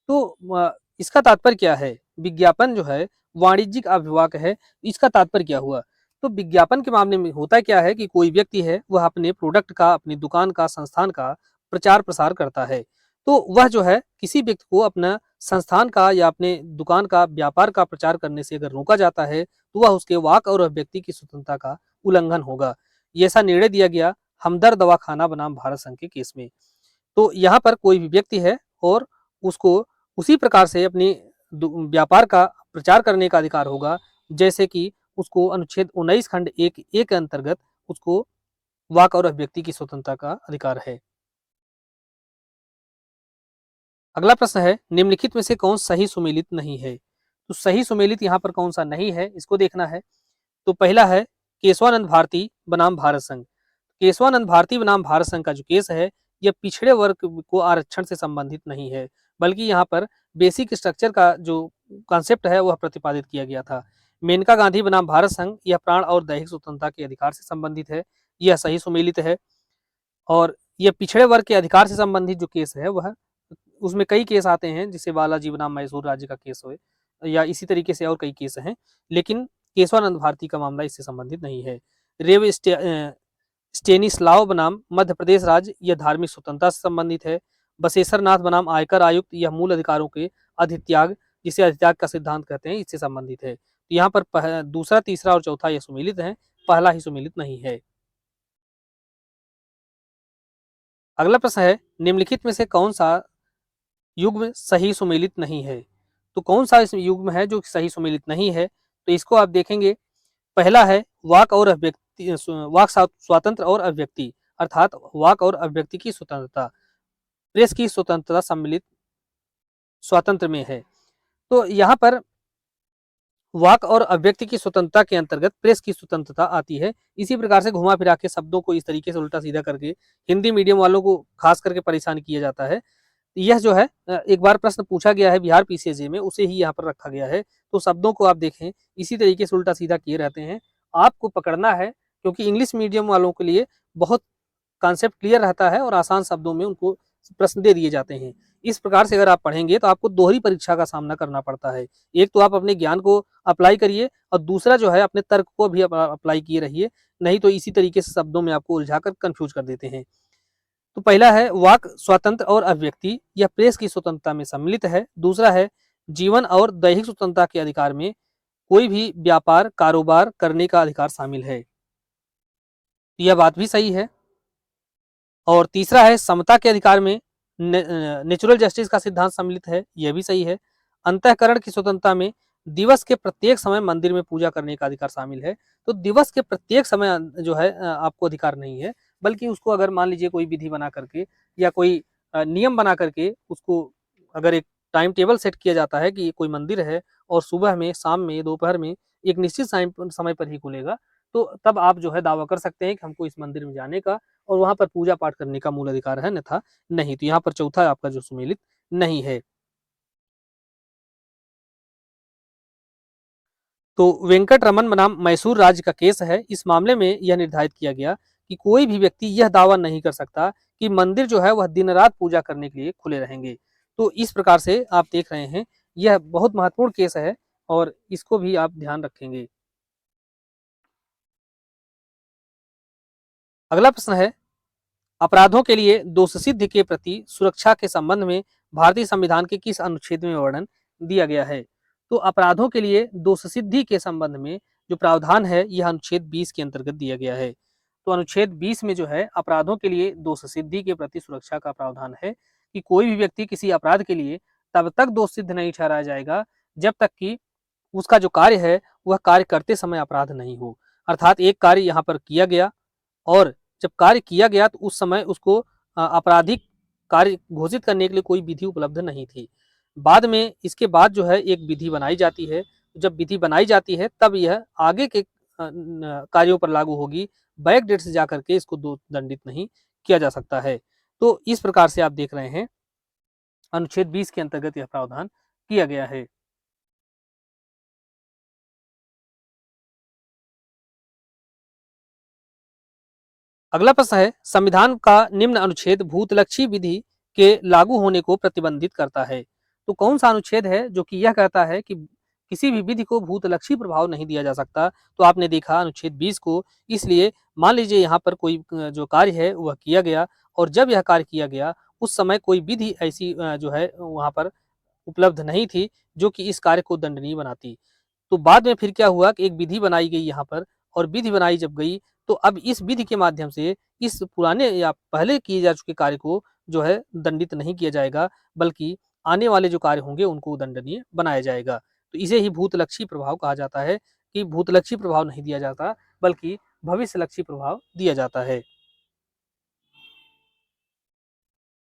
तो इसका तात्पर्य क्या है? विज्ञापन जो है वाणिज्यिक अभिवाक है, इसका तात्पर्य क्या हुआ? तो विज्ञापन के मामले में होता क्या है कि कोई व्यक्ति है वह अपने प्रोडक्ट का, अपनी दुकान का, संस्थान का प्रचार प्रसार करता है। तो वह जो है किसी व्यक्ति को अपना संस्थान का या अपने दुकान का व्यापार का प्रचार करने से अगर रोका जाता है तो वह उसके वाक और अभिव्यक्ति की स्वतंत्रता का उल्लंघन होगा। ये ऐसा निर्णय दिया गया हमदर्द दवाखाना बनाम भारत संघ के केस में। तो यहाँ पर कोई भी व्यक्ति है और उसको उसी प्रकार से अपनी व्यापार का प्रचार करने का अधिकार होगा जैसे कि उसको अनुच्छेद 19 खंड 1 ए के अंतर्गत उसको वाक और अभिव्यक्ति की स्वतंत्रता का अधिकार है। अगला प्रश्न है निम्नलिखित में से कौन सही सुमेलित नहीं है? तो सही सुमेलित यहाँ पर कौन सा नहीं है इसको देखना है। तो पहला है केशवानंद भारती बनाम भारत संघ। केशवानंद भारती बनाम भारत संघ का जो केस है यह पिछड़े वर्ग को आरक्षण से संबंधित नहीं है बल्कि यहाँ पर बेसिक स्ट्रक्चर का जो कॉन्सेप्ट है वह प्रतिपादित किया गया था। मेनका गांधी बनाम भारत संघ यह प्राण और दैहिक स्वतंत्रता के अधिकार से संबंधित है, यह सही सुमेलित है। और यह पिछड़े वर्ग के अधिकार से संबंधित जो केस है वह उसमें कई केस आते हैं जिसे बालाजी बनाम मैसूर राज्य का केस हो या इसी तरीके से और कई केस हैं, लेकिन केशवानंद भारती का मामला इससे संबंधित नहीं है। रेव स्टेनिस्लाव बनाम मध्य प्रदेश राज्य यह धार्मिक स्वतंत्रता से संबंधित है। बसेसर नाथ बनाम आयकर आयुक्त यह मूल अधिकारों के अधित्याग जिसे अधित्याग का सिद्धांत कहते हैं इससे संबंधित है। तो यहाँ पर दूसरा, तीसरा और चौथा यह सुमेलित है, पहला ही सुमेलित नहीं है। अगला प्रश्न है निम्नलिखित में से कौन सा युग्म सही सुमेलित नहीं है? तो कौन सा इस युग्म है जो सही सुमेलित नहीं है? तो इसको आप देखेंगे। पहला है वाक और अभिव्यक्ति, वाक स्वातंत्र और अभिव्यक्ति अर्थात वाक और अभिव्यक्ति की स्वतंत्रता, प्रेस की स्वतंत्रता सम्मिलित स्वातंत्र में है। तो यहाँ पर वाक और अभिव्यक्ति की स्वतंत्रता के अंतर्गत प्रेस की स्वतंत्रता आती है। इसी प्रकार से घुमा फिरा के शब्दों को इस तरीके से उल्टा सीधा करके हिंदी मीडियम वालों को खास करके परेशान किया जाता है। यह जो है एक बार प्रश्न पूछा गया है बिहार पीसीएसए में, उसे ही यहाँ पर रखा गया है। तो शब्दों को आप देखें इसी तरीके से उल्टा सीधा किए रहते हैं, आपको पकड़ना है क्योंकि इंग्लिश मीडियम वालों के लिए बहुत कॉन्सेप्ट क्लियर रहता है और आसान शब्दों में उनको प्रश्न दे दिए जाते हैं। इस प्रकार से अगर आप पढ़ेंगे तो आपको दोहरी परीक्षा का सामना करना पड़ता है। एक तो आप अपने ज्ञान को अप्लाई करिए और दूसरा जो है अपने तर्क को भी अप्लाई किए रहिए, नहीं तो इसी तरीके से शब्दों में आपको उलझाकर कंफ्यूज कर देते हैं। तो पहला है वाक स्वतंत्र और अभिव्यक्ति, यह प्रेस की स्वतंत्रता में सम्मिलित है। दूसरा है जीवन और दैहिक स्वतंत्रता के अधिकार में कोई भी व्यापार कारोबार करने का अधिकार शामिल है। यह बात भी सही है। और तीसरा है समता के अधिकार में नेचुरल जस्टिस का सिद्धांत सम्मिलित है, यह भी सही है। अंतःकरण की स्वतंत्रता में दिवस के प्रत्येक समय मंदिर में पूजा करने का अधिकार शामिल है। तो दिवस के प्रत्येक समय जो है आपको अधिकार नहीं है, बल्कि उसको अगर मान लीजिए कोई विधि बना करके या कोई नियम बना करके उसको अगर एक टाइम टेबल सेट किया जाता है कि कोई मंदिर है और सुबह में, शाम में, दोपहर में एक निश्चित समय पर ही खुलेगा, तो तब आप जो है दावा कर सकते हैं कि हमको इस मंदिर में जाने का और वहां पर पूजा पाठ करने का मूल अधिकार है, अन्यथा नहीं। तो यहाँ पर चौथा आपका जो सुमेलित नहीं है। तो वेंकट रमन बनाम मैसूर राज्य का केस है। इस मामले में यह निर्धारित किया गया कि कोई भी व्यक्ति यह दावा नहीं कर सकता कि मंदिर जो है वह दिन रात पूजा करने के लिए खुले रहेंगे। तो इस प्रकार से आप देख रहे हैं, यह बहुत महत्वपूर्ण केस है और इसको भी आप ध्यान रखेंगे। अगला प्रश्न है, अपराधों के लिए दोष सिद्धि के प्रति सुरक्षा के संबंध में भारतीय संविधान के किस अनुच्छेद में वर्णन दिया गया है? तो अपराधों के लिए दोष सिद्धि के संबंध में जो प्रावधान है, यह अनुच्छेद 20 के अंतर्गत दिया गया है। तो अनुच्छेद 20 में जो है अपराधों के लिए दोष सिद्धि के प्रति सुरक्षा का प्रावधान है कि कोई भी व्यक्ति किसी अपराध के लिए तब तक दोष सिद्ध नहीं ठहराया जाएगा जब तक कि उसका जो कार्य है वह कार्य करते समय अपराध नहीं हो। अर्थात एक कार्य यहाँ पर किया गया और जब कार्य किया गया तो उस समय उसको आपराधिक कार्य घोषित करने के लिए कोई विधि उपलब्ध नहीं थी। बाद में इसके बाद जो है एक विधि बनाई जाती है। जब विधि बनाई जाती है तब यह आगे के कार्यों पर लागू होगी। बैक डेट से जाकर के इसको दंडित नहीं किया जा सकता है। तो इस प्रकार से आप देख रहे हैं अनुच्छेद 20 के अंतर्गत यह प्रावधान किया गया है। अगला प्रश्न है, संविधान का निम्न अनुच्छेद भूतलक्षी विधि के लागू होने को प्रतिबंधित करता है। तो कौन सा अनुच्छेद है जो कि यह कहता है कि किसी भी विधि को भूतलक्षी प्रभाव नहीं दिया जा सकता? तो आपने देखा अनुच्छेद 20 को। इसलिए मान लीजिए यहाँ पर कोई जो कार्य है वह किया गया और जब यह कार्य किया गया उस समय कोई विधि ऐसी जो है वहां पर उपलब्ध नहीं थी जो कि इस कार्य को दंडनीय बनाती। तो बाद में फिर क्या हुआ कि एक विधि बनाई गई यहाँ पर और विधि बनाई जब गई तो अब इस विधि के माध्यम से इस पुराने या पहले किए जा चुके कार्य को जो है दंडित नहीं किया जाएगा, बल्कि आने वाले जो कार्य होंगे उनको दंडनीय बनाया जाएगा। तो इसे ही भूतलक्षी प्रभाव कहा जाता है कि भूतलक्षी प्रभाव नहीं दिया जाता बल्कि भविष्यलक्षी प्रभाव दिया जाता है।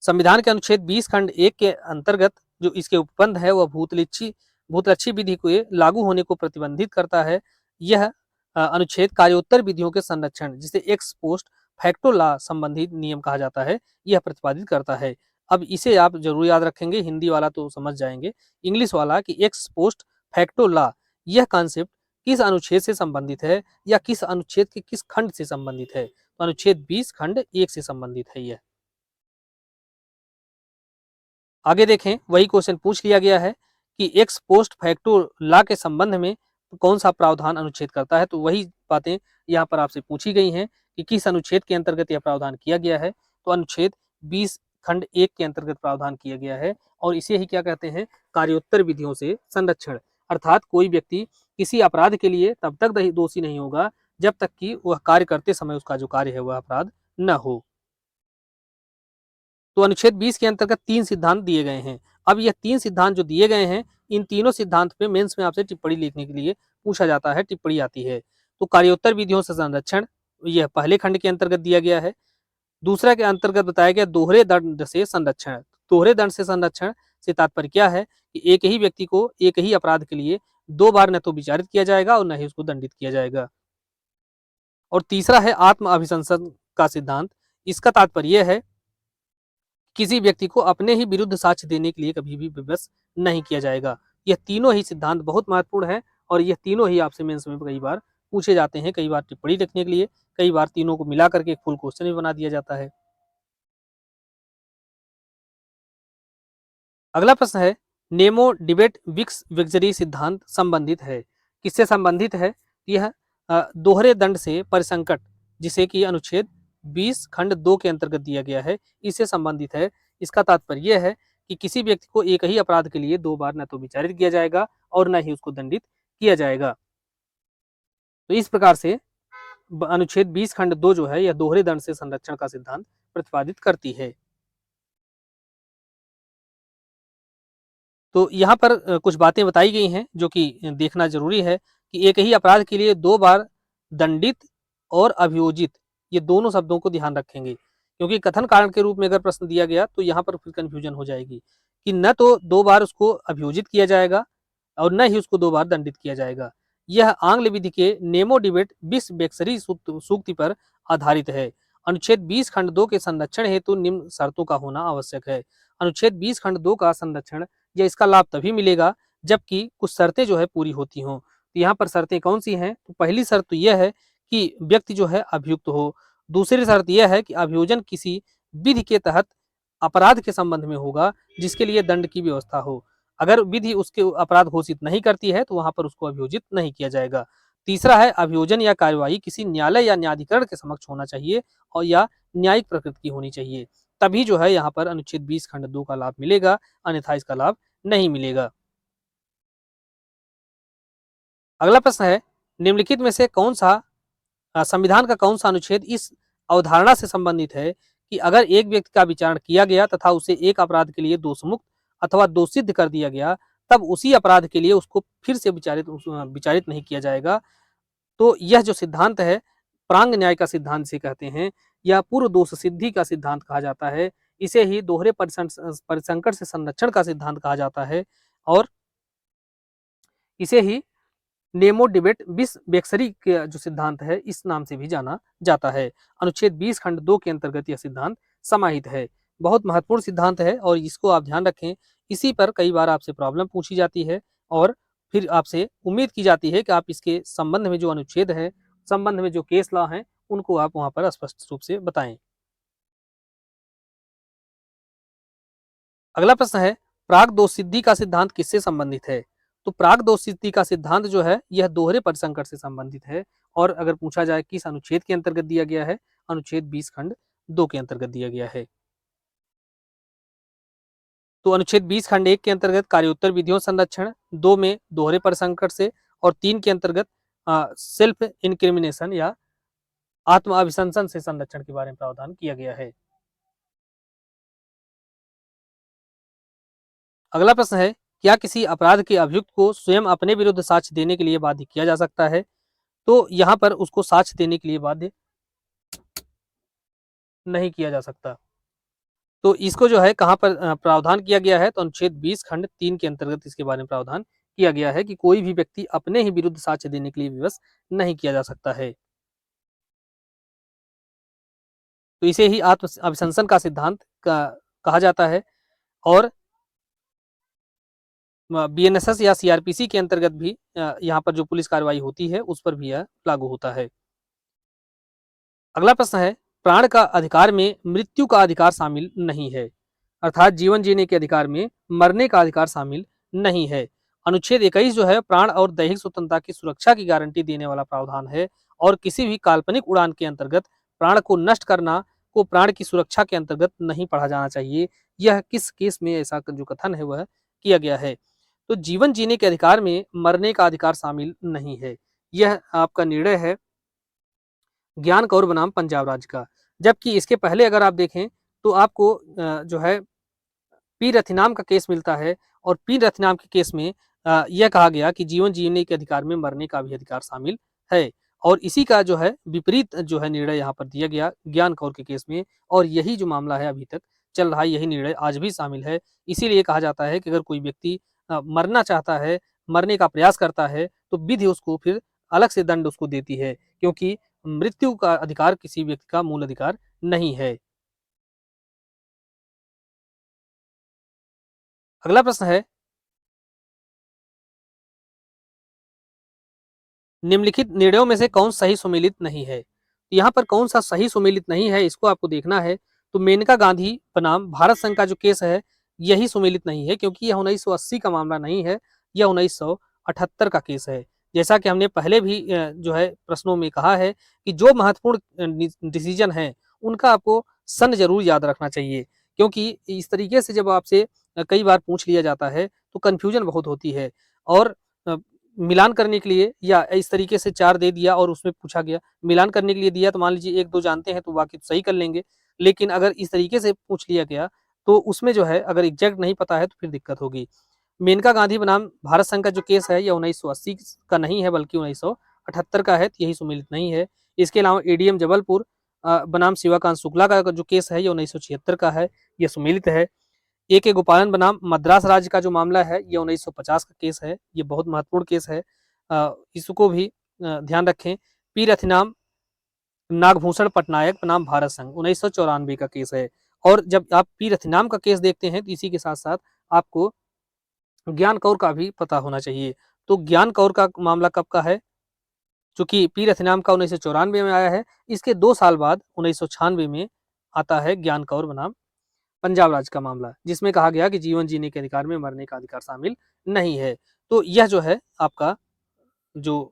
संविधान के अनुच्छेद 20 खंड 1 के अंतर्गत जो इसके उपबंध है वह भूतलक्षी विधि को लागू होने को प्रतिबंधित करता है। यह अनुच्छेद कार्योत्तर विधियों के संरक्षण, जिसे एक्स पोस्ट फैक्टो लॉ संबंधी नियम कहा जाता है, यह प्रतिपादित करता है। अब इसे आप जरूर याद रखेंगे, हिंदी वाला तो समझ जाएंगे, इंग्लिश वाला कि एक्स पोस्ट फैक्टो लॉ यह कॉन्सेप्ट किस अनुच्छेद से संबंधित है या किस अनुच्छेद के किस खंड से संबंधित है? तो अनुच्छेद 20 खंड 1 से संबंधित है यह। आगे देखें, वही क्वेश्चन पूछ लिया गया है कि एक्स पोस्ट फैक्टो लॉ के संबंध में कौन सा प्रावधान अनुच्छेद करता है। तो वही बातें यहाँ पर आपसे पूछी गई हैं कि किस अनुच्छेद के अंतर्गत यह प्रावधान किया गया है। तो अनुच्छेद 20 खंड 1 के अंतर्गत प्रावधान किया गया है और इसे ही क्या कहते हैं, कार्योत्तर विधियों से संरक्षण। अर्थात कोई व्यक्ति किसी अपराध के लिए तब तक दोषी नहीं होगा जब तक कि वह कार्य करते समय उसका जो कार्य है वह अपराध न हो। तो अनुच्छेद 20 के अंतर्गत 3 सिद्धांत दिए गए हैं। अब यह 3 सिद्धांत जो दिए गए हैं, इन तीनों सिद्धांत पे मेंस में आपसे टिप्पणी लिखने के लिए पूछा जाता है, टिप्पणी आती है। तो कार्योत्तर विधियों से संरक्षण, यह पहले खंड के अंतर्गत दिया गया है। दूसरा के अंतर्गत बताया गया दोहरे दंड से संरक्षण। दोहरे दंड से संरक्षण से तात्पर्य क्या है कि एक ही व्यक्ति को एक ही अपराध के लिए 2 बार न तो विचारित किया जाएगा और न ही उसको दंडित किया जाएगा। और तीसरा है आत्म अभिशंसन का सिद्धांत। इसका तात्पर्य यह है किसी व्यक्ति को अपने ही विरुद्ध साक्ष्य देने के लिए कभी भी विवश नहीं किया जाएगा। यह तीनों ही सिद्धांत बहुत महत्वपूर्ण है और यह तीनों ही आपसे मेंस में कई बार पूछे जाते हैं, कई बार टिप्पणी लिखने के लिए, कई बार तीनों को मिला करके एक फुल क्वेश्चन भी बना दिया जाता है। अगला प्रश्न है, नेमो डिबेट विक्स विक्जरी सिद्धांत संबंधित है, किससे संबंधित है? यह दोहरे दंड से परिसंकट, जिसे कि अनुच्छेद 20 खंड 2 के अंतर्गत दिया गया है, इससे संबंधित है। इसका तात्पर्य यह है कि किसी व्यक्ति को एक ही अपराध के लिए 2 बार न तो विचारित किया जाएगा और न ही उसको दंडित किया जाएगा। तो इस प्रकार से अनुच्छेद 20 खंड 2 जो है यह दोहरे दंड से संरक्षण का सिद्धांत प्रतिपादित करती है। तो यहाँ पर कुछ बातें बताई गई हैं जो कि देखना जरूरी है कि एक ही अपराध के लिए 2 बार दंडित और अभियोजित, ये दोनों शब्दों को ध्यान रखेंगे, क्योंकि कथन कारण के रूप में अगर प्रश्न दिया गया तो यहाँ पर फिर कंफ्यूजन हो जाएगी कि न तो 2 बार उसको अभियोजित किया जाएगा और न ही उसको 2 बार दंडित किया जाएगा। यह आंग्ल विधि के नेमो डिबेट बिस बेक्सरी सूक्ति पर आधारित है। अनुच्छेद 20 खंड 2 के संरक्षण हेतु निम्न शर्तों का होना आवश्यक है। अनुच्छेद 20 खंड 2 का संरक्षण या इसका लाभ तभी मिलेगा जबकि कुछ शर्तें जो है पूरी होती हों। तो यहाँ पर शर्तें कौन सी हैं? तो पहली शर्त तो यह है कि व्यक्ति जो है अभियुक्त हो। दूसरी शर्त यह है कि अभियोजन किसी विधि के तहत अपराध के संबंध में होगा जिसके लिए दंड की व्यवस्था हो। अगर विधि उसके अपराध घोषित नहीं करती है तो वहां पर उसको अभियोजित नहीं किया जाएगा। तीसरा है अभियोजन या कार्यवाही किसी न्यायालय या न्यायाधिकरण के समक्ष होना चाहिए और या न्यायिक प्रकृति की होनी चाहिए, तभी जो है यहाँ पर अनुच्छेद 20 खंड 2 का लाभ मिलेगा, अन्यथा इसका लाभ नहीं मिलेगा। अगला प्रश्न है निम्नलिखित में से कौन सा संविधान का कौन सा अनुच्छेद इस अवधारणा से संबंधित है कि अगर एक व्यक्ति का विचारण किया गया तथा उसे एक अपराध के लिए दोषमुक्त अथवा दोषसिद्ध कर दिया गया तब उसी अपराध के लिए उसको फिर से विचारित नहीं किया जाएगा। तो यह जो सिद्धांत है प्रांग न्याय का सिद्धांत से कहते हैं या पूर्व दोष सिद्धि का सिद्धांत कहा जाता है। इसे ही दोहरे परिसंकट से संरक्षण का सिद्धांत कहा जाता है और इसे ही नेमो डिबेट बिस बेक्सरी के जो सिद्धांत है इस नाम से भी जाना जाता है। अनुच्छेद 20 खंड 2 के अंतर्गत यह सिद्धांत समाहित है। बहुत महत्वपूर्ण सिद्धांत है और इसको आप ध्यान रखें। इसी पर कई बार आपसे प्रॉब्लम पूछी जाती है और फिर आपसे उम्मीद की जाती है कि आप इसके संबंध में जो अनुच्छेद है, संबंध में जो केस लॉ है, उनको आप वहां पर स्पष्ट रूप से बताएं। अगला प्रश्न है प्राग दोष सिद्धि का सिद्धांत किससे संबंधित है? तो प्राग दोष सिद्धि का सिद्धांत जो है यह दोहरे परिसंकट से संबंधित है और अगर पूछा जाए किस अनुच्छेद के अंतर्गत दिया गया है, अनुच्छेद 20 खंड 2 के अंतर्गत दिया गया है। तो अनुच्छेद 20 खंड 1 के अंतर्गत कार्योत्तर विधियों संरक्षण, 2 में दोहरे परिसंकट से और 3 के अंतर्गत सेल्फ इनक्रिमिनेशन या आत्म अभिशंसन से संरक्षण के बारे में प्रावधान किया गया है। अगला प्रश्न है क्या किसी अपराध के अभियुक्त को स्वयं अपने विरुद्ध साक्ष्य देने के लिए बाध्य किया जा सकता है? तो यहाँ पर उसको साक्ष्य देने के लिए बाध्य नहीं किया जा सकता। तो इसको जो है कहाँ पर प्रावधान किया गया है? तो अनुच्छेद 20 खंड 3 के अंतर्गत इसके बारे में प्रावधान किया गया है कि कोई भी व्यक्ति अपने ही विरुद्ध साक्ष्य देने के लिए विवश नहीं किया जा सकता है। तो इसे ही आत्म अभिशंसन का सिद्धांत कहा जाता है और बीएनएसएस या सीआरपीसी के अंतर्गत भी यहाँ पर जो पुलिस कार्रवाई होती है उस पर भी यह लागू होता है। अगला प्रश्न है प्राण का अधिकार में मृत्यु का अधिकार शामिल नहीं है, अर्थात जीवन जीने के अधिकार में मरने का अधिकार शामिल नहीं है। अनुच्छेद 21 जो है प्राण और दैहिक स्वतंत्रता की सुरक्षा की गारंटी देने वाला प्रावधान है और किसी भी काल्पनिक उड़ान के अंतर्गत प्राण को नष्ट करना को प्राण की सुरक्षा के अंतर्गत नहीं पढ़ा जाना चाहिए। यह किस केस में ऐसा जो कथन है वह किया गया है? तो जीवन जीने के अधिकार में मरने का अधिकार शामिल नहीं है। यह आपका निर्णय है ज्ञान कौर बनाम पंजाब राज्य का। जबकि इसके पहले अगर आप देखें तो आपको जो है पी रथिनाम का केस मिलता है और पी रथिनाम के केस में यह कहा गया कि जीवन जीने के अधिकार में मरने का भी अधिकार शामिल है और इसी का जो है विपरीत जो है निर्णय यहाँ पर दिया गया ज्ञान कौर के केस में और यही जो मामला है अभी तक चल रहा है, यही निर्णय आज भी शामिल है। इसीलिए कहा जाता है कि अगर कोई व्यक्ति मरना चाहता है, मरने का प्रयास करता है तो विधि उसको फिर अलग से दंड उसको देती है, क्योंकि मृत्यु का अधिकार किसी व्यक्ति का मूल अधिकार नहीं है। अगला प्रश्न है निम्नलिखित निर्णयों में से कौन सही सुमेलित नहीं है? यहाँ पर कौन सा सही सुमेलित नहीं है इसको आपको देखना है। तो मेनका गांधी बनाम भारत संघ का जो केस है यही सुमेलित नहीं है, क्योंकि यह 1980 का मामला नहीं है, यह 1978 का केस है। जैसा कि हमने पहले भी जो है प्रश्नों में कहा है कि जो महत्वपूर्ण डिसीजन है उनका आपको सन जरूर याद रखना चाहिए, क्योंकि इस तरीके से जब आपसे कई बार पूछ लिया जाता है तो कंफ्यूजन बहुत होती है और मिलान करने के लिए या इस तरीके से 4 दे दिया और उसमें पूछा गया, मिलान करने के लिए दिया तो मान लीजिए 1-2 जानते हैं तो बाकी तो सही कर लेंगे। लेकिन अगर इस तरीके से पूछ लिया गया तो उसमें जो है अगर एग्ज़ैक्ट नहीं पता है तो फिर दिक्कत होगी। मेनका गांधी बनाम भारत संघ का जो केस है, ये 1980 का नहीं है बल्कि 1978 का है, तो यही सुमेलित नहीं है। इसके अलावा एडीएम जबलपुर बनाम शिवाकांत शुक्ला का जो केस है, ये 1976 का है, ये सुमेलित है। ए के गोपालन बनाम मद्रास राज्य का जो मामला है, ये 1950 का केस है, ये बहुत महत्वपूर्ण केस है। इसको भी ध्यान रखें। पी रथिनाम नागभूषण पटनायक बनाम भारत संघ 1994 का केस है। और जब आप पी रथिनाम का केस देखते हैं तो इसी के साथ साथ आपको ज्ञान कौर का भी पता होना चाहिए। तो ज्ञान कौर का मामला कब का है? चूंकि पी रथिनाम का 1994 में आया है, इसके 2 साल बाद 1996 में आता है ज्ञान कौर बनाम पंजाब राज्य का मामला, जिसमें कहा गया कि जीवन जीने के अधिकार में मरने का अधिकार शामिल नहीं है। तो यह जो है आपका जो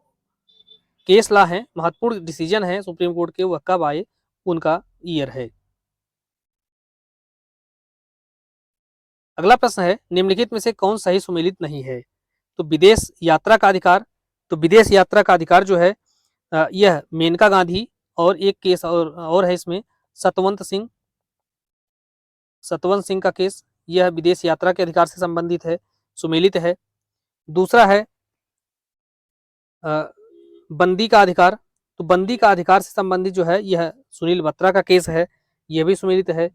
केस ला है, महत्वपूर्ण डिसीजन है सुप्रीम कोर्ट के, वह कब आए, उनका ईयर है। अगला प्रश्न है, निम्नलिखित में से कौन सही सुमेलित नहीं है? तो विदेश यात्रा का अधिकार, तो विदेश यात्रा का अधिकार जो है यह मेनका गांधी और एक केस और है इसमें, सतवंत सिंह, सतवंत सिंह का केस, यह विदेश यात्रा के अधिकार से संबंधित है, सुमेलित है। दूसरा है बंदी का अधिकार, तो बंदी का अधिकार से संबंधित जो है यह सुनील बत्रा का केस है, यह भी सुमेलित है।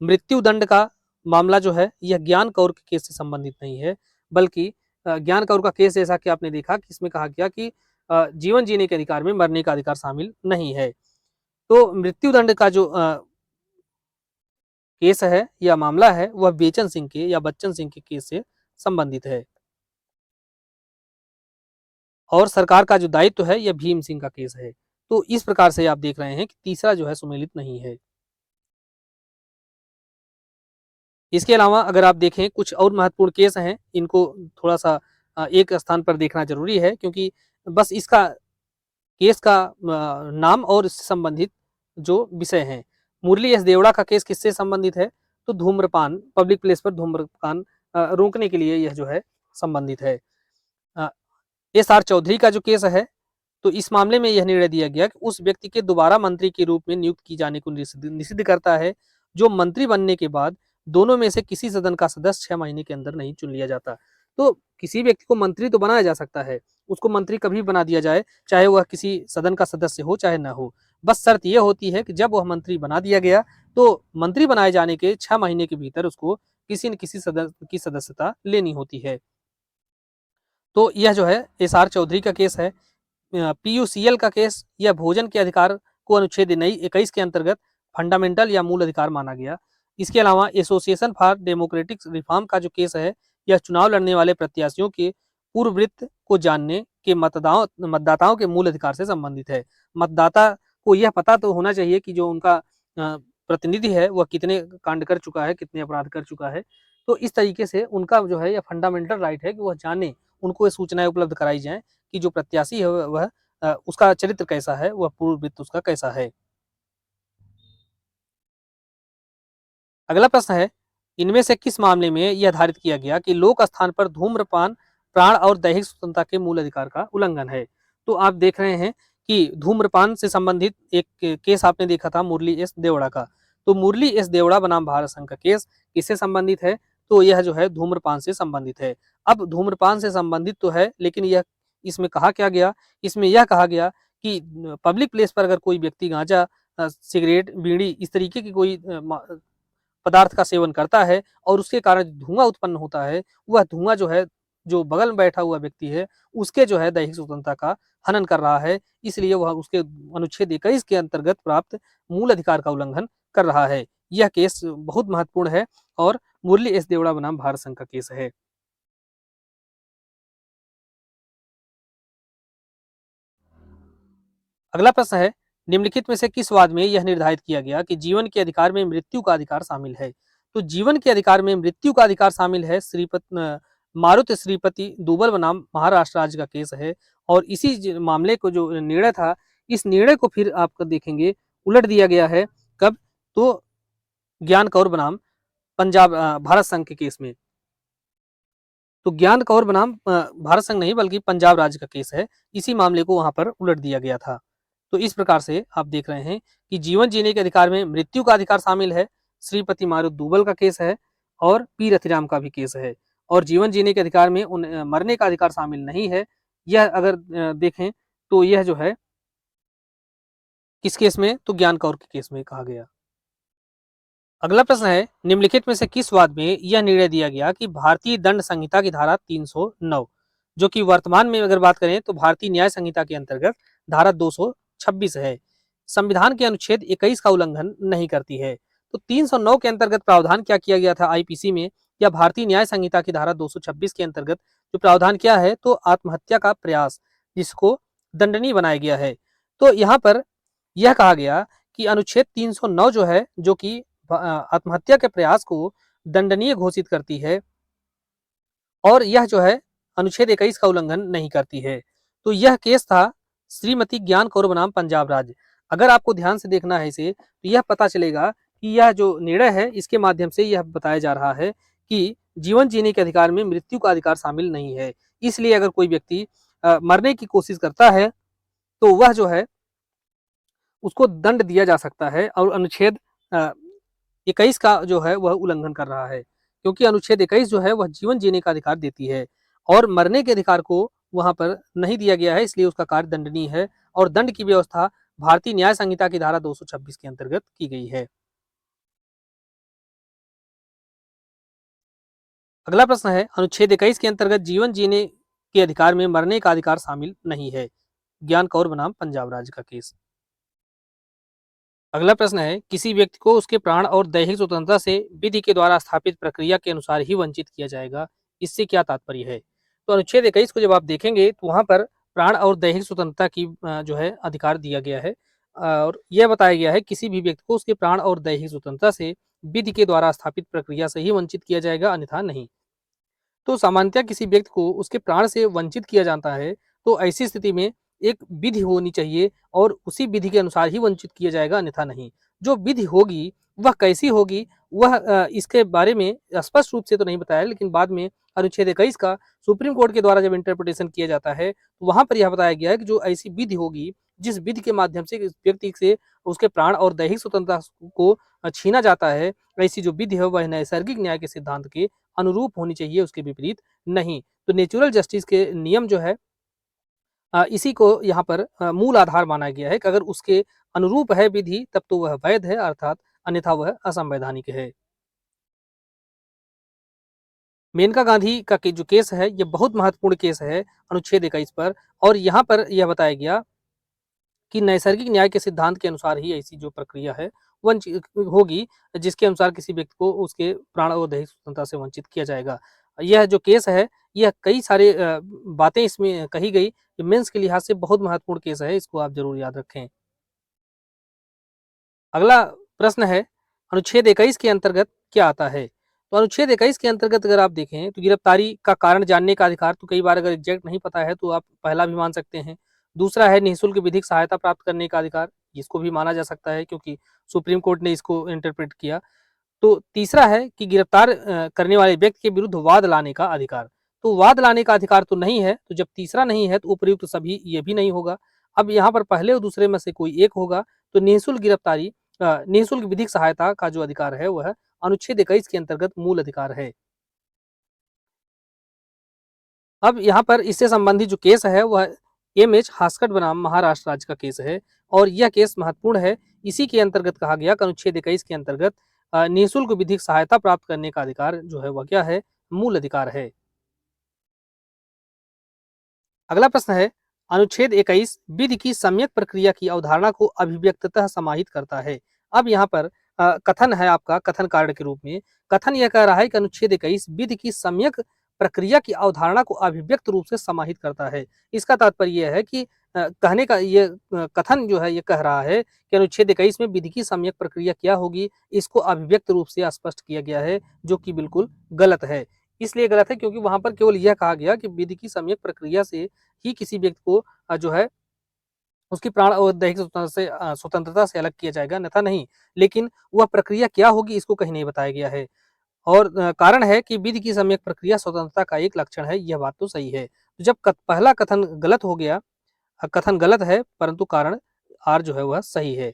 मृत्यु दंड का मामला जो है यह ज्ञान कौर के केस से संबंधित नहीं है, बल्कि ज्ञान कौर का केस जैसा कि आपने देखा कि इसमें कहा गया कि जीवन जीने के अधिकार में मरने का अधिकार शामिल नहीं है। तो मृत्यु दंड का जो केस है या मामला है वह बेचन सिंह के या बच्चन सिंह के केस से संबंधित है। और सरकार का जो दायित्व है यह भीम सिंह का केस है। तो इस प्रकार से आप देख रहे हैं कि तीसरा जो है सुमेलित नहीं है। इसके अलावा अगर आप देखें कुछ और महत्वपूर्ण केस हैं, इनको थोड़ा सा एक स्थान पर देखना जरूरी है, क्योंकि बस इसका केस का नाम और इससे संबंधित जो विषय हैं। मुरली एस देवड़ा का केस किससे संबंधित है? तो धूम्रपान, पब्लिक प्लेस पर धूम्रपान रोकने के लिए यह जो है संबंधित है। एस आर चौधरी का जो केस है, तो इस मामले में यह निर्णय दिया गया कि उस व्यक्ति के दोबारा मंत्री के रूप में नियुक्त की जाने को निषिद्ध करता है जो मंत्री बनने के बाद दोनों में से किसी सदन का सदस्य 6 महीने के अंदर नहीं चुन लिया जाता। तो किसी व्यक्ति को मंत्री तो बनाया जा सकता है, उसको मंत्री कभी बना दिया जाए, चाहे वह किसी सदन का सदस्य हो चाहे ना हो। बस शर्त यह होती है कि जब वह मंत्री बना दिया गया तो मंत्री बनाए जाने के 6 महीने के भीतर उसको किसी न किसी सदन की सदस्यता लेनी होती है। तो यह जो है एस आर चौधरी का केस है। पीयूसीएल का केस, यह भोजन के अधिकार को अनुच्छेद 21 के अंतर्गत फंडामेंटल या मूल अधिकार माना गया। इसके अलावा एसोसिएशन फॉर डेमोक्रेटिक रिफॉर्म का जो केस है, यह चुनाव लड़ने वाले प्रत्याशियों के पूर्ववृत्त को जानने के मतदाताओं के मूल अधिकार से संबंधित है। मतदाता को यह पता तो होना चाहिए कि जो उनका प्रतिनिधि है वह कितने कांड कर चुका है, कितने अपराध कर चुका है। तो इस तरीके से उनका जो है यह फंडामेंटल राइट है कि वह जाने, उनको ये सूचनाएं उपलब्ध कराई जाएं कि जो प्रत्याशी है वह उसका चरित्र कैसा है, वह पूर्ववृत्त उसका कैसा है। अगला प्रश्न है, इनमें से किस मामले में यह धारित किया गया कि लोक स्थान पर धूम्रपान प्राण और दैहिक स्वतंत्रता के मूल अधिकार का उल्लंघन है? तो आप देख रहे हैं कि धूम्रपान से संबंधित एक केस आपने देखा था मुरली एस देवड़ा का। तो मुरली एस देवड़ा बनाम भारत संघ का केस किससे संबंधित है? तो यह जो है धूम्रपान से संबंधित है। अब धूम्रपान से संबंधित तो है, लेकिन यह इसमें कहा क्या गया, इसमें यह कहा गया कि पब्लिक प्लेस पर अगर कोई व्यक्ति गांजा, सिगरेट, बीड़ी इस तरीके की कोई पदार्थ का सेवन करता है और उसके कारण धुआं उत्पन्न होता है, वह धुआं जो है, जो बगल में बैठा हुआ व्यक्ति है उसके जो है दैहिक स्वतंत्रता का हनन कर रहा है, इसलिए वह उसके अनुच्छेद 21 के अंतर्गत प्राप्त मूल अधिकार का उल्लंघन कर रहा है। यह केस बहुत महत्वपूर्ण है और मुरली एस देवड़ा बनाम भारत संघ का केस है। अगला प्रश्न है, निम्नलिखित में से किस वाद में यह निर्धारित किया गया कि जीवन के अधिकार में मृत्यु का अधिकार शामिल है? तो जीवन के अधिकार में मृत्यु का अधिकार शामिल है श्रीपति मारुति श्रीपति दूबल बनाम महाराष्ट्र राज्य का केस है। और इसी मामले को जो निर्णय था, इस निर्णय को फिर आप देखेंगे उलट दिया गया है। कब? तो ज्ञान कौर बनाम पंजाब भारत संघ के केस में। तो ज्ञान कौर बनाम भारत संघ नहीं बल्कि पंजाब राज्य का केस है। इसी मामले को वहां पर उलट दिया गया था। तो इस प्रकार से आप देख रहे हैं कि जीवन जीने के अधिकार में मृत्यु का अधिकार शामिल है। श्रीपति मारुत दूबल का केस है और पी रतिराम का भी केस है। और जीवन जीने के अधिकार में मरने का अधिकार शामिल नहीं है। यह अगर देखें तो यह जो है किस केस में, तो ज्ञान कौर के केस में कहा गया। अगला प्रश्न है, निम्नलिखित में से किस वाद में यह निर्णय दिया गया कि भारतीय दंड संहिता की धारा 309, जो कि वर्तमान में अगर बात करें तो भारतीय न्याय संहिता के अंतर्गत धारा 226 है, संविधान के अनुच्छेद 21 का उल्लंघन नहीं करती है। तो 309 के अंतर्गत प्रावधान क्या किया गया था आईपीसी में, या भारतीय न्याय संहिता की धारा 226 के अंतर्गत जो प्रावधान क्या है, तो आत्महत्या का प्रयास, जिसको दंडनीय बनाया गया है। तो यहाँ पर यह कहा गया कि अनुच्छेद 309 जो है, जो कि आत्महत्या के प्रयास को दंडनीय घोषित करती है और यह जो है अनुच्छेद 21 का उल्लंघन नहीं करती है। तो यह केस था श्रीमती ज्ञान कौर बनाम पंजाब राज्य। अगर आपको ध्यान से देखना है इसे, तो यह पता चलेगा कि यह जो निर्णय है इसके माध्यम से यह बताया जा रहा है कि जीवन जीने के अधिकार में मृत्यु का अधिकार शामिल नहीं है। इसलिए अगर कोई व्यक्ति मरने की कोशिश करता है तो वह जो है उसको दंड दिया जा सकता है और अनुच्छेद 21 का जो है वह उल्लंघन कर रहा है, क्योंकि अनुच्छेद 21 जो है वह जीवन जीने का अधिकार देती है और मरने के अधिकार को वहां पर नहीं दिया गया है, इसलिए उसका कार्य दंडनीय है और दंड की व्यवस्था भारतीय न्याय संहिता की धारा 226 के अंतर्गत की गई है। अगला प्रश्न है, अनुच्छेद 21 के अंतर्गत जीवन जीने के अधिकार में मरने का अधिकार शामिल नहीं है। ज्ञान कौर बनाम पंजाब राज्य का केस। अगला प्रश्न है, किसी व्यक्ति को उसके प्राण और दैहिक स्वतंत्रता से विधि के द्वारा स्थापित प्रक्रिया के अनुसार ही वंचित किया जाएगा, इससे क्या तात्पर्य है। तो अनुच्छेद 21 को जब आप देखेंगे तो वहां पर प्राण और दैहिक स्वतंत्रता की जो है अधिकार दिया गया है और यह बताया गया है किसी भी व्यक्ति को उसके प्राण और दैहिक स्वतंत्रता से विधि के द्वारा स्थापित प्रक्रिया से ही वंचित किया जाएगा, अन्यथा नहीं। तो सामान्यतः किसी व्यक्ति को उसके प्राण से वंचित किया जाता है, तो ऐसी स्थिति में एक विधि होनी चाहिए और उसी विधि के अनुसार ही वंचित किया जाएगा, अन्यथा नहीं। जो विधि होगी वह कैसी होगी, वह इसके बारे में स्पष्ट रूप से तो नहीं बताया, लेकिन बाद में अनुच्छेद 21 का सुप्रीम कोर्ट के द्वारा जब इंटरप्रिटेशन किया जाता है तो वहां पर यह बताया गया है कि जो ऐसी विधि होगी जिस विधि के माध्यम से इस व्यक्ति से उसके प्राण और दैहिक स्वतंत्रता को छीना जाता है, ऐसी जो विधि है वह नैसर्गिक न्याय के सिद्धांत के अनुरूप होनी चाहिए, उसके विपरीत नहीं। तो नेचुरल जस्टिस के नियम जो है इसी को यहाँ पर मूल आधार माना गया है कि अगर उसके अनुरूप है विधि तब तो वह वैध है, अर्थात अन्यथा वह असंवैधानिक है। मेनका गांधी का जो केस है यह बहुत महत्वपूर्ण केस है अनुच्छेद 21 पर, और यहाँ पर यह बताया गया कि नैसर्गिक न्याय के सिद्धांत के अनुसार ही ऐसी जो प्रक्रिया है वंचित होगी, जिसके अनुसार किसी व्यक्ति को उसके प्राण और दैहिक स्वतंत्रता से वंचित किया जाएगा। यह जो केस है यह कई सारे बातें इसमें कही गई, मेंस के लिहाज से बहुत महत्वपूर्ण केस है, इसको आप जरूर याद रखें। अगला प्रश्न है, अनुच्छेद 21 के अंतर्गत क्या आता है। तो अनुच्छेद 21 के अंतर्गत अगर आप देखें तो गिरफ्तारी का कारण जानने का अधिकार, तो कई बार अगर एग्जैक्ट नहीं पता है तो आप पहला भी मान सकते हैं। दूसरा है निःशुल्क विधिक सहायता प्राप्त करने का अधिकार, इसको भी माना जा सकता है क्योंकि सुप्रीम कोर्ट ने इसको इंटरप्रेट किया। तो तीसरा है कि गिरफ्तार करने वाले व्यक्ति के विरुद्ध वाद लाने का अधिकार। तो वाद लाने का अधिकार तो नहीं है, तो जब तीसरा नहीं है तो उपयुक्त सभी ये भी नहीं होगा। अब यहाँ पर पहले और दूसरे में से कोई एक होगा। तो निःशुल्क गिरफ्तारी निःशुल्क विधिक सहायता का जो अधिकार है वह अनुच्छेद 21 के अंतर्गत मूल अधिकार है। अब यहाँ पर इससे संबंधित जो केस है वह एम.एच. हास्कट बनाम महाराष्ट्र राज्य का केस है और यह केस महत्वपूर्ण है। इसी के अंतर्गत कहा गया कि अनुच्छेद 21 के अंतर्गत निःशुल्क विधिक सहायता प्राप्त करने का अधिकार जो है वह क्या है, मूल अधिकार है। अगला प्रश्न है, अनुच्छेद 21 विधि की सम्यक प्रक्रिया की अवधारणा को अभिव्यक्ततः समाहित करता है। अब यहाँ पर कथन है आपका कथन कार्य के रूप में। कथन यह कह रहा है कि अनुच्छेद 21 विधि की सम्यक प्रक्रिया की अवधारणा को अभिव्यक्त रूप से समाहित करता है। इसका तात्पर्य यह है कि कहने का ये कथन जो है ये कह रहा है कि अनुच्छेद 21 में विधि की सम्यक प्रक्रिया क्या होगी, इसको अभिव्यक्त रूप से स्पष्ट किया गया है, जो कि बिल्कुल गलत है। इसलिए गलत है क्योंकि वहां पर केवल यह कहा गया कि विधि की सम्यक प्रक्रिया से ही किसी व्यक्ति को जो है उसकी प्राण और दैहिक स्वतंत्रता से अलग किया जाएगा, अन्यथा नहीं। लेकिन वह प्रक्रिया क्या होगी इसको कहीं नहीं बताया गया है। और कारण है कि विधि की सम्यक प्रक्रिया स्वतंत्रता का एक लक्षण है, यह बात तो सही है। तो जब पहला कथन गलत हो गया, कथन गलत है परंतु कारण आर जो है वह सही है।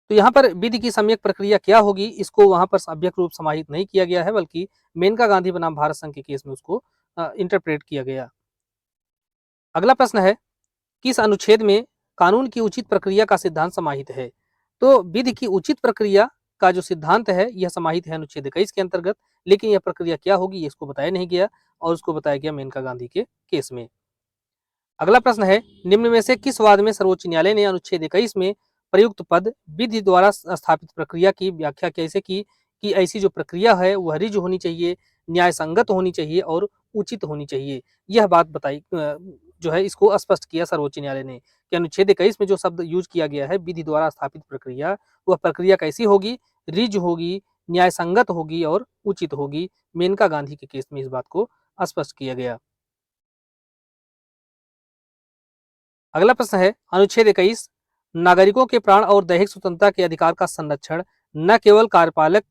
तो यहाँ पर विधि की सम्यक प्रक्रिया क्या होगी, इसको वहां पर अव्यक्त रूप समाहित नहीं किया गया है, बल्कि मेनका गांधी बनाम भारत संघ के केस में उसको इंटरप्रेट किया गया। अगला प्रश्न है, किस अनुच्छेद में कानून की उचित प्रक्रिया का सिद्धांत समाहित है? तो विधि की उचित प्रक्रिया का जो सिद्धांत है यह समाहित है अनुच्छेद 21 के अंतर्गत, लेकिन यह प्रक्रिया क्या होगी इसको बताया नहीं गया और उसको बताया गया मेनका गांधी के केस में। अगला प्रश्न है, निम्न में से किस वाद में सर्वोच्च न्यायालय ने अनुच्छेद 21 में प्रयुक्त पद विधि द्वारा स्थापित प्रक्रिया की व्याख्या कैसे की कि ऐसी जो प्रक्रिया है वह रिज होनी चाहिए, न्याय संगत होनी चाहिए और उचित होनी चाहिए। यह बात बताई जो है इसको स्पष्ट किया सर्वोच्च न्यायालय ने कि अनुच्छेद 21 में जो शब्द यूज किया गया है विधि द्वारा स्थापित प्रक्रिया, वह प्रक्रिया कैसी होगी, रिज होगी, न्याय संगत होगी और उचित होगी। मेनका गांधी के केस में इस बात को स्पष्ट किया गया। अगला प्रश्न है, अनुच्छेद 21 नागरिकों के प्राण और दैहिक स्वतंत्रता के अधिकार का संरक्षण न केवल कार्यपालक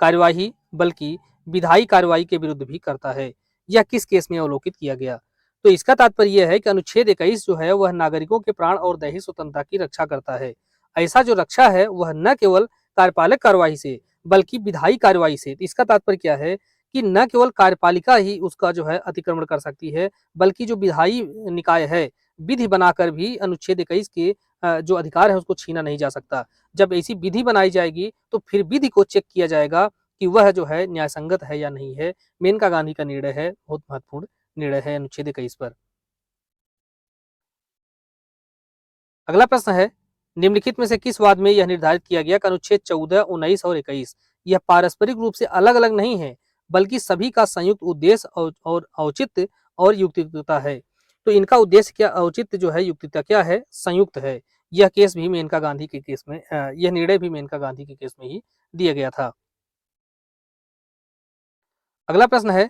कार्यवाही बल्कि विधायी कार्यवाही के विरुद्ध भी करता है। यह किस केस में अवलोकित किया गया? तो इसका तात्पर्य यह है कि अनुच्छेद 21 जो है वह नागरिकों के प्राण और दैहिक स्वतंत्रता की रक्षा करता है। ऐसा जो रक्षा है वह न केवल कार्यपालक कार्यवाही से बल्कि विधायी कार्यवाही से। इसका तात्पर्य क्या है कि न केवल कार्यपालिका ही उसका जो है अतिक्रमण कर सकती है, बल्कि जो विधायी निकाय है विधि बनाकर भी अनुच्छेद 21 के जो अधिकार है उसको छीना नहीं जा सकता। जब ऐसी विधि बनाई जाएगी तो फिर विधि को चेक किया जाएगा कि वह जो है न्याय संगत है या नहीं है। मेनका गांधी का निर्णय है, बहुत महत्वपूर्ण निर्णय है अनुच्छेद 21 पर। अगला प्रश्न है, निम्नलिखित में से किस वाद में यह निर्धारित किया गया कि अनुच्छेद 14, 19 और 21 यह पारस्परिक रूप से अलग अलग नहीं है बल्कि सभी का संयुक्त उद्देश्य और औचित्य और युक्तियुक्तता है। तो इनका उद्देश्य क्या, औचित्य जो है, युक्तिता क्या है, संयुक्त है। यह केस भी मेनका गांधी के केस में यह निर्णय भी मेनका गांधी के केस में ही दिया गया था। अगला प्रश्न है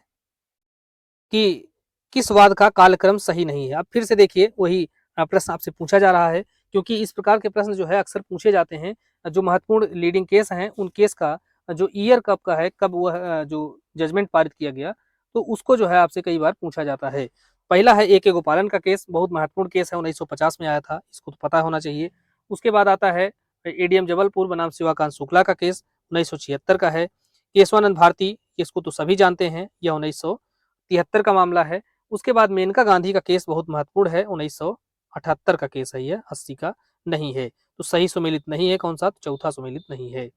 कि किस वाद का कालक्रम सही नहीं है? अब फिर से देखिए वही प्रश्न आपसे पूछा जा रहा है, क्योंकि इस प्रकार के प्रश्न जो है अक्सर पूछे जाते हैं। जो महत्वपूर्ण लीडिंग केस हैं उन केस का जो ईयर कब का है, कब वह जो जजमेंट पारित किया गया, तो उसको जो है आपसे कई बार पूछा जाता है। पहला है ए.के. गोपालन का केस, बहुत महत्वपूर्ण केस है, 1950 में आया था, इसको तो पता होना चाहिए। उसके बाद आता है एडीएम जबलपुर बनाम शिवाकांत शुक्ला का केस, 1976 का है। केशवानंद भारती, इसको तो सभी जानते हैं, यह 1973 का मामला है। उसके बाद मेनका गांधी का केस बहुत महत्वपूर्ण है, 1978 का केस है, यह 80 का नहीं है। तो सही सुमेलित नहीं है कौन सा? तो चौथा सुमेलित नहीं है।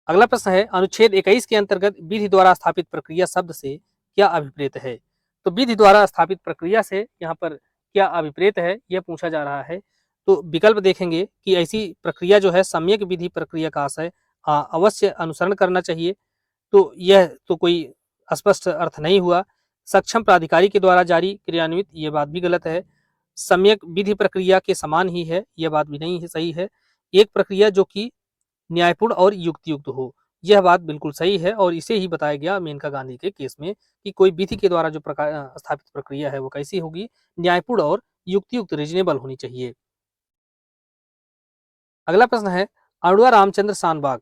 अगला प्रश्न है, अनुच्छेद 21 के अंतर्गत विधि द्वारा स्थापित प्रक्रिया शब्द से क्या अभिप्रेत है? तो विधि द्वारा स्थापित प्रक्रिया से यहाँ पर क्या अभिप्रेत है, यह पूछा जा रहा है। तो विकल्प देखेंगे कि ऐसी प्रक्रिया जो है सम्यक विधि प्रक्रिया का आशय अवश्य अनुसरण करना चाहिए। तो यह तो कोई स्पष्ट अर्थ नहीं हुआ। सक्षम प्राधिकारी के द्वारा जारी क्रियान्वित, ये बात भी गलत है। सम्यक विधि प्रक्रिया के समान ही है, यह बात भी नहीं है, सही है। एक प्रक्रिया जो कि न्यायपूर्ण और युक्तियुक्त हो, यह बात बिल्कुल सही है और इसे ही बताया गया मेनका गांधी के केस में कि कोई विधि के द्वारा जो स्थापित प्रक्रिया है वो कैसी होगी, न्यायपूर्ण और युक्तियुक्त, रीजनेबल होनी चाहिए। अगला प्रश्न है, अरुणा रामचंद्र शानबाग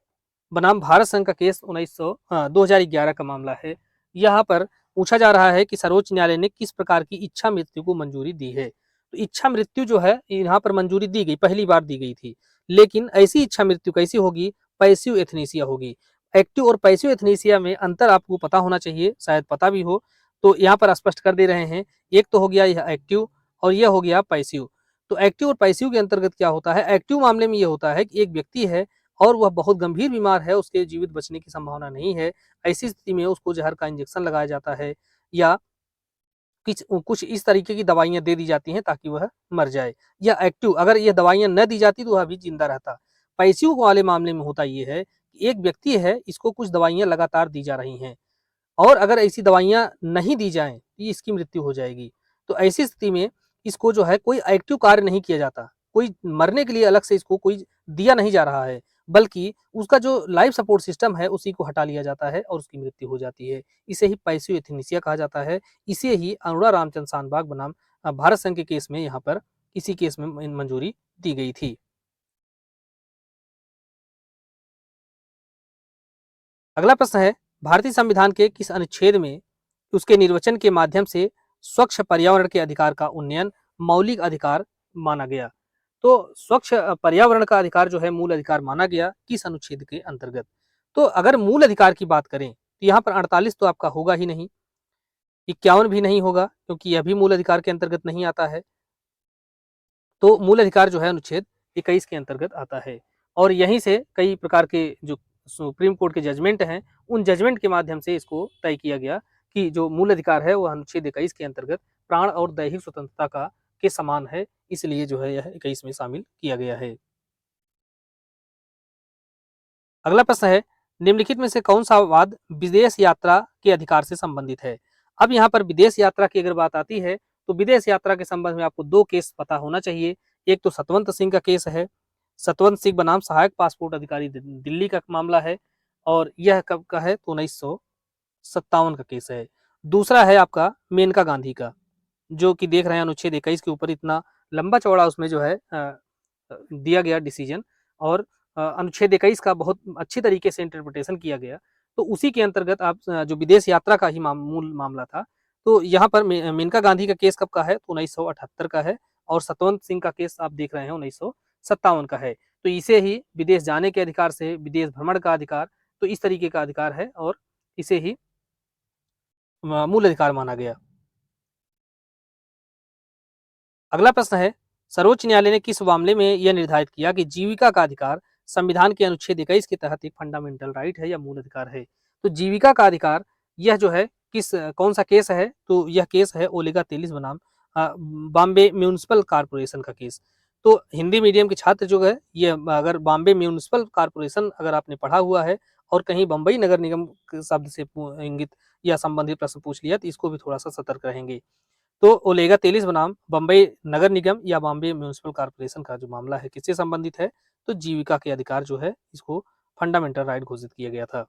बनाम भारत संघ का केस 2011 का मामला है। यहाँ पर पूछा जा रहा है कि सर्वोच्च न्यायालय ने किस प्रकार की इच्छा मृत्यु को मंजूरी दी है। तो इच्छा मृत्यु जो है यहाँ पर मंजूरी दी गई, पहली बार दी गई थी, लेकिन ऐसी इच्छा मृत्यु कैसी होगी? पैसिव एथनेसिया होगी। एक्टिव और पैसिव एथनेसिया में अंतर आपको पता होना चाहिए, शायद पता भी हो, तो यहाँ पर स्पष्ट कर दे रहे हैं। एक तो हो गया यह एक्टिव और यह हो गया पैसिव। तो एक्टिव और पैसिव के अंतर्गत क्या होता है? एक्टिव मामले में यह होता है कि एक व्यक्ति है और वह बहुत गंभीर बीमार है, उसके जीवित बचने की संभावना नहीं है। ऐसी स्थिति में उसको जहर का इंजेक्शन लगाया जाता है या कुछ इस तरीके की दवाइयां दे दी जाती हैं ताकि वह मर जाए। या एक्टिव, अगर यह दवाइयां न दी जाती तो वह भी जिंदा रहता। पैसिव वाले मामले में होता यह है कि एक व्यक्ति है, इसको कुछ दवाइयां लगातार दी जा रही हैं और अगर ऐसी दवाइयां नहीं दी जाएं तो इसकी मृत्यु हो जाएगी। तो ऐसी स्थिति में इसको जो है कोई एक्टिव कार्य नहीं किया जाता, कोई मरने के लिए अलग से इसको कोई दिया नहीं जा रहा है, बल्कि उसका जो लाइफ सपोर्ट सिस्टम है उसी को हटा लिया जाता है और उसकी मृत्यु हो जाती है। इसे ही पैसिव एथनेसिया कहा जाता है। इसे ही अरुणा रामचंद्र शानबाग बनाम भारत संघ के केस में यहाँ पर इसी केस में मंजूरी दी गई थी। अगला प्रश्न है, भारतीय संविधान के किस अनुच्छेद में उसके निर्वचन के माध्यम से स्वच्छ पर्यावरण के अधिकार का उन्नयन मौलिक अधिकार माना गया? तो स्वच्छ पर्यावरण का अधिकार जो है मूल अधिकार माना गया किस अनुच्छेद के अंतर्गत? तो अगर मूल अधिकार की बात करें तो यहाँ पर 48 तो आपका होगा ही नहीं, 51 भी नहीं होगा क्योंकि यह भी मूल अधिकार के अंतर्गत नहीं आता है। तो मूल अधिकार जो है अनुच्छेद 21 के अंतर्गत आता है और यहीं से कई प्रकार के जो सुप्रीम कोर्ट के जजमेंट हैं, उन जजमेंट के माध्यम से इसको तय किया गया कि जो मूल अधिकार है वह अनुच्छेद 21 के अंतर्गत प्राण और दैहिक स्वतंत्रता का के समान है, इसलिए जो है यह 21 में शामिल किया गया है। अगला प्रश्न है, निम्नलिखित में से कौन सा वाद विदेश यात्रा के अधिकार से संबंधित है? अब यहाँ पर विदेश यात्रा की अगर बात आती है तो विदेश यात्रा के संबंध में आपको दो केस पता होना चाहिए। एक तो सतवंत सिंह का केस है, सतवंत सिंह बनाम सहायक पासपोर्ट अधिकारी दिल्ली का मामला है और यह कब का है तो 1957 का केस है। दूसरा है आपका मेनका गांधी का, जो कि देख रहे हैं अनुच्छेद 21 के ऊपर इतना लंबा चौड़ा उसमें जो है दिया गया डिसीजन और अनुच्छेद 21 का बहुत अच्छी तरीके से इंटरप्रिटेशन किया गया। तो उसी के अंतर्गत आप जो विदेश यात्रा का ही मूल मामला था, तो यहाँ पर मेनका गांधी का केस कब का है तो 1978 का है और सतवंत सिंह का केस आप देख रहे हैं 1957 का है। तो इसे ही विदेश जाने के अधिकार से विदेश भ्रमण का अधिकार, तो इस तरीके का अधिकार है और इसे ही मूल अधिकार माना गया। अगला प्रश्न है, सर्वोच्च न्यायालय ने किस मामले में यह निर्धारित किया कि जीविका का अधिकार संविधान के अनुच्छेद 21 के तहत एक फंडामेंटल राइट है या मूल अधिकार है? तो जीविका का अधिकार यह जो है किस कौन सा केस है तो यह केस है ओलेगा 43 बनाम बॉम्बे म्यूनिसिपल कॉर्पोरेशन का केस। तो हिंदी मीडियम के छात्र जो है ये अगर बॉम्बे म्यूनिसिपल कॉर्पोरेशन अगर आपने पढ़ा हुआ है और कहीं बम्बई नगर निगम शब्द से इंगित या संबंधित प्रश्न पूछ लिया तो इसको भी थोड़ा सा सतर्क रहेंगे। तो ओलेगा 43 बनाम बम्बई नगर निगम या बॉम्बे म्यूनिसिपल कॉर्पोरेशन का जो मामला है किससे संबंधित है तो जीविका के अधिकार जो है इसको फंडामेंटल राइट घोषित किया गया था।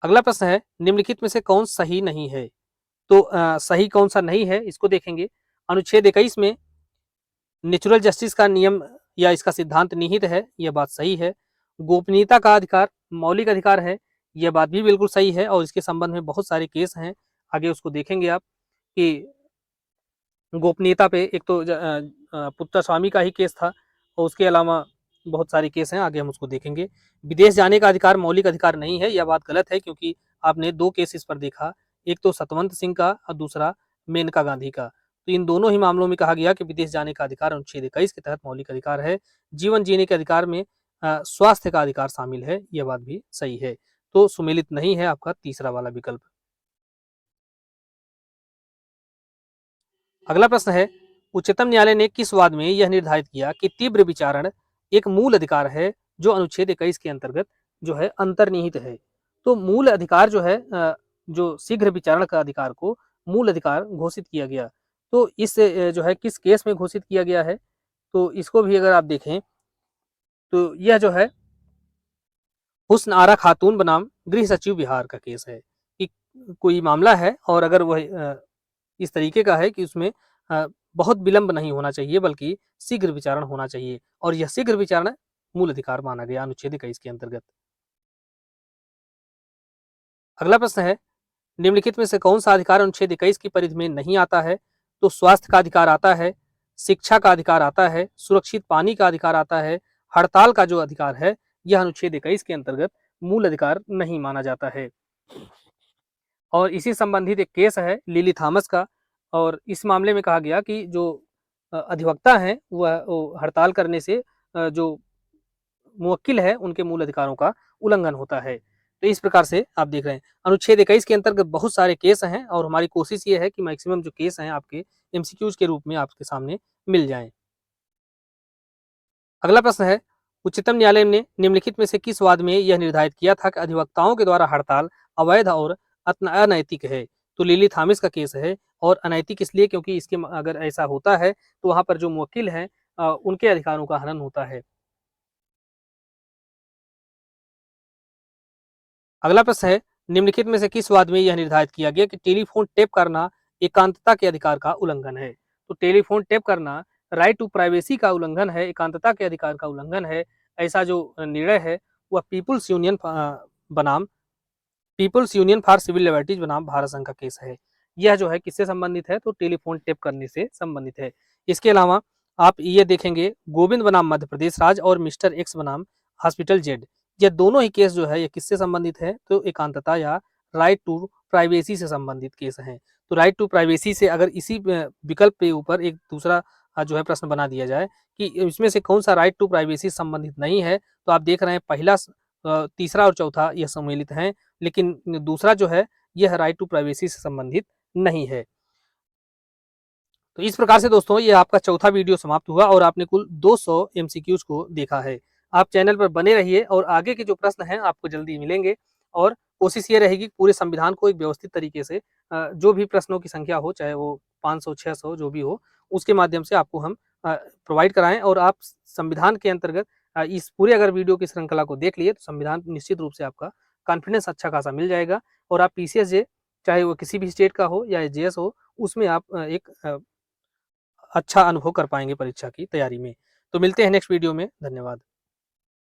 अगला प्रश्न है, निम्नलिखित में से कौन सही नहीं है? तो सही कौन सा नहीं है इसको देखेंगे। अनुच्छेद 21 में नेचुरल जस्टिस का नियम या इसका सिद्धांत निहित है, यह बात सही है। गोपनीयता का अधिकार मौलिक अधिकार है, यह बात भी बिल्कुल सही है और इसके संबंध में बहुत सारे केस हैं, आगे उसको देखेंगे आप कि गोपनीयता पे एक तो पुत्र स्वामी का ही केस था और उसके अलावा बहुत सारे केस हैं, आगे हम उसको देखेंगे। विदेश जाने का अधिकार मौलिक अधिकार नहीं है, यह बात गलत है क्योंकि आपने दो केस इस पर देखा, एक तो सतवंत सिंह का और दूसरा मेनका गांधी का। तो इन दोनों ही मामलों में कहा गया कि विदेश जाने का अधिकार अनुच्छेद 21 के तहत मौलिक अधिकार है। जीवन जीने के अधिकार में स्वास्थ्य का अधिकार शामिल है, यह बात भी सही है। तो सुमेलित नहीं है आपका तीसरा वाला विकल्प। अगला प्रश्न है, उच्चतम न्यायालय ने किस वाद में यह निर्धारित किया कि तीव्र विचारण एक मूल अधिकार है जो अनुच्छेद 21 के अंतर्गत जो है अंतर्निहित है? तो मूल अधिकार जो है जो शीघ्र विचारण का अधिकार को मूल अधिकार घोषित किया गया। तो इस जो है किस केस में घोषित किया गया है? तो इसको भी अगर आप देखें तो यह जो है हुस्न आरा खातून बनाम गृह सचिव बिहार का केस है कि कोई मामला है और अगर वह इस तरीके का है कि उसमें बहुत विलंब नहीं होना चाहिए बल्कि शीघ्र विचारण होना चाहिए और यह शीघ्र विचारण मूल अधिकार माना गया अनुच्छेद 21 के अंतर्गत। अगला प्रश्न है, निम्नलिखित में से कौन सा अधिकार अनुच्छेद 21 की परिधि में नहीं आता है? तो स्वास्थ्य का अधिकार आता है, शिक्षा का अधिकार आता है, सुरक्षित पानी का अधिकार आता है, हड़ताल का जो अधिकार है यह अनुच्छेद 21 के अंतर्गत मूल अधिकार नहीं माना जाता है। और इसी संबंधित एक केस है लिली थॉमस का और इस मामले में कहा गया कि जो अधिवक्ता हैं वह हड़ताल करने से जो मुवक्किल है उनके मूल अधिकारों का उल्लंघन होता है। तो इस प्रकार से आप देख रहे हैं अनुच्छेद 21 के अंतर्गत बहुत सारे केस हैं और हमारी कोशिश ये है कि मैक्सिमम जो केस हैं आपके एमसीक्यूज के रूप में आपके सामने मिल जाएं। अगला प्रश्न है, उच्चतम न्यायालय ने निम्नलिखित में से किस वाद में यह निर्धारित किया था कि अधिवक्ताओं के द्वारा हड़ताल अवैध और अनैतिक है? तो लिली थॉमस का केस है और अनैतिक इसलिए क्योंकि इसके अगर ऐसा होता है तो वहां पर जो मुवक्किल हैं उनके अधिकारों का हनन होता है। अगला प्रश्न है, निम्नलिखित में से किस वाद में यह निर्धारित किया गया कि टेलीफोन टेप करना एकांतता के अधिकार का उल्लंघन है? तो टेलीफोन टेप करना राइट टू प्राइवेसी का उल्लंघन है, एकांतता के अधिकार का उल्लंघन है। ऐसा जो निर्णय है वह पीपुल्स यूनियन बनाम people's union for civil liberties बनाम भारत संघ का केस है। यह जो है किससे संबंधित है, तो टेलीफोन टेप करने से संबंधित है। इसके अलावा आप ये देखेंगे गोविंद बनाम मध्य प्रदेश राज्य और मिस्टर एक्स बनाम हॉस्पिटल जेड, ये दोनों ही केस जो है ये किससे संबंधित है, तो एकांतता या राइट टू प्राइवेसी से संबंधित केस हैं। तो राइट टू प्राइवेसी से अगर इसी विकल्प के ऊपर एक दूसरा जो है प्रश्न बना दिया जाए कि इसमें से कौन सा राइट टू प्राइवेसी संबंधित नहीं है, तो आप देख रहे हैं पहला तीसरा और चौथा यह सम्मिलित हैं, लेकिन दूसरा जो है यह राइट टू प्राइवेसी से संबंधित नहीं है। तो इस प्रकार से दोस्तों ये आपका चौथा वीडियो समाप्त हुआ और आपने कुल 200 एमसीक्यूज को देखा है। आप चैनल पर बने रहिए और आगे के जो प्रश्न हैं आपको जल्दी मिलेंगे और कोशिश ये रहेगी पूरे संविधान को एक व्यवस्थित तरीके से जो भी प्रश्नों की संख्या हो, चाहे वो 500 600 जो भी हो, उसके माध्यम से आपको हम प्रोवाइड कराएं और आप संविधान के अंतर्गत इस पूरे अगर वीडियो की श्रृंखला को देख लिए तो संविधान निश्चित रूप से आपका कॉन्फिडेंस अच्छा खासा मिल जाएगा और आप पीसीएस जे चाहे वो किसी भी स्टेट का हो या जेएस हो, उसमें आप एक अच्छा अनुभव कर पाएंगे परीक्षा की तैयारी में। तो मिलते हैं नेक्स्ट वीडियो में, धन्यवाद।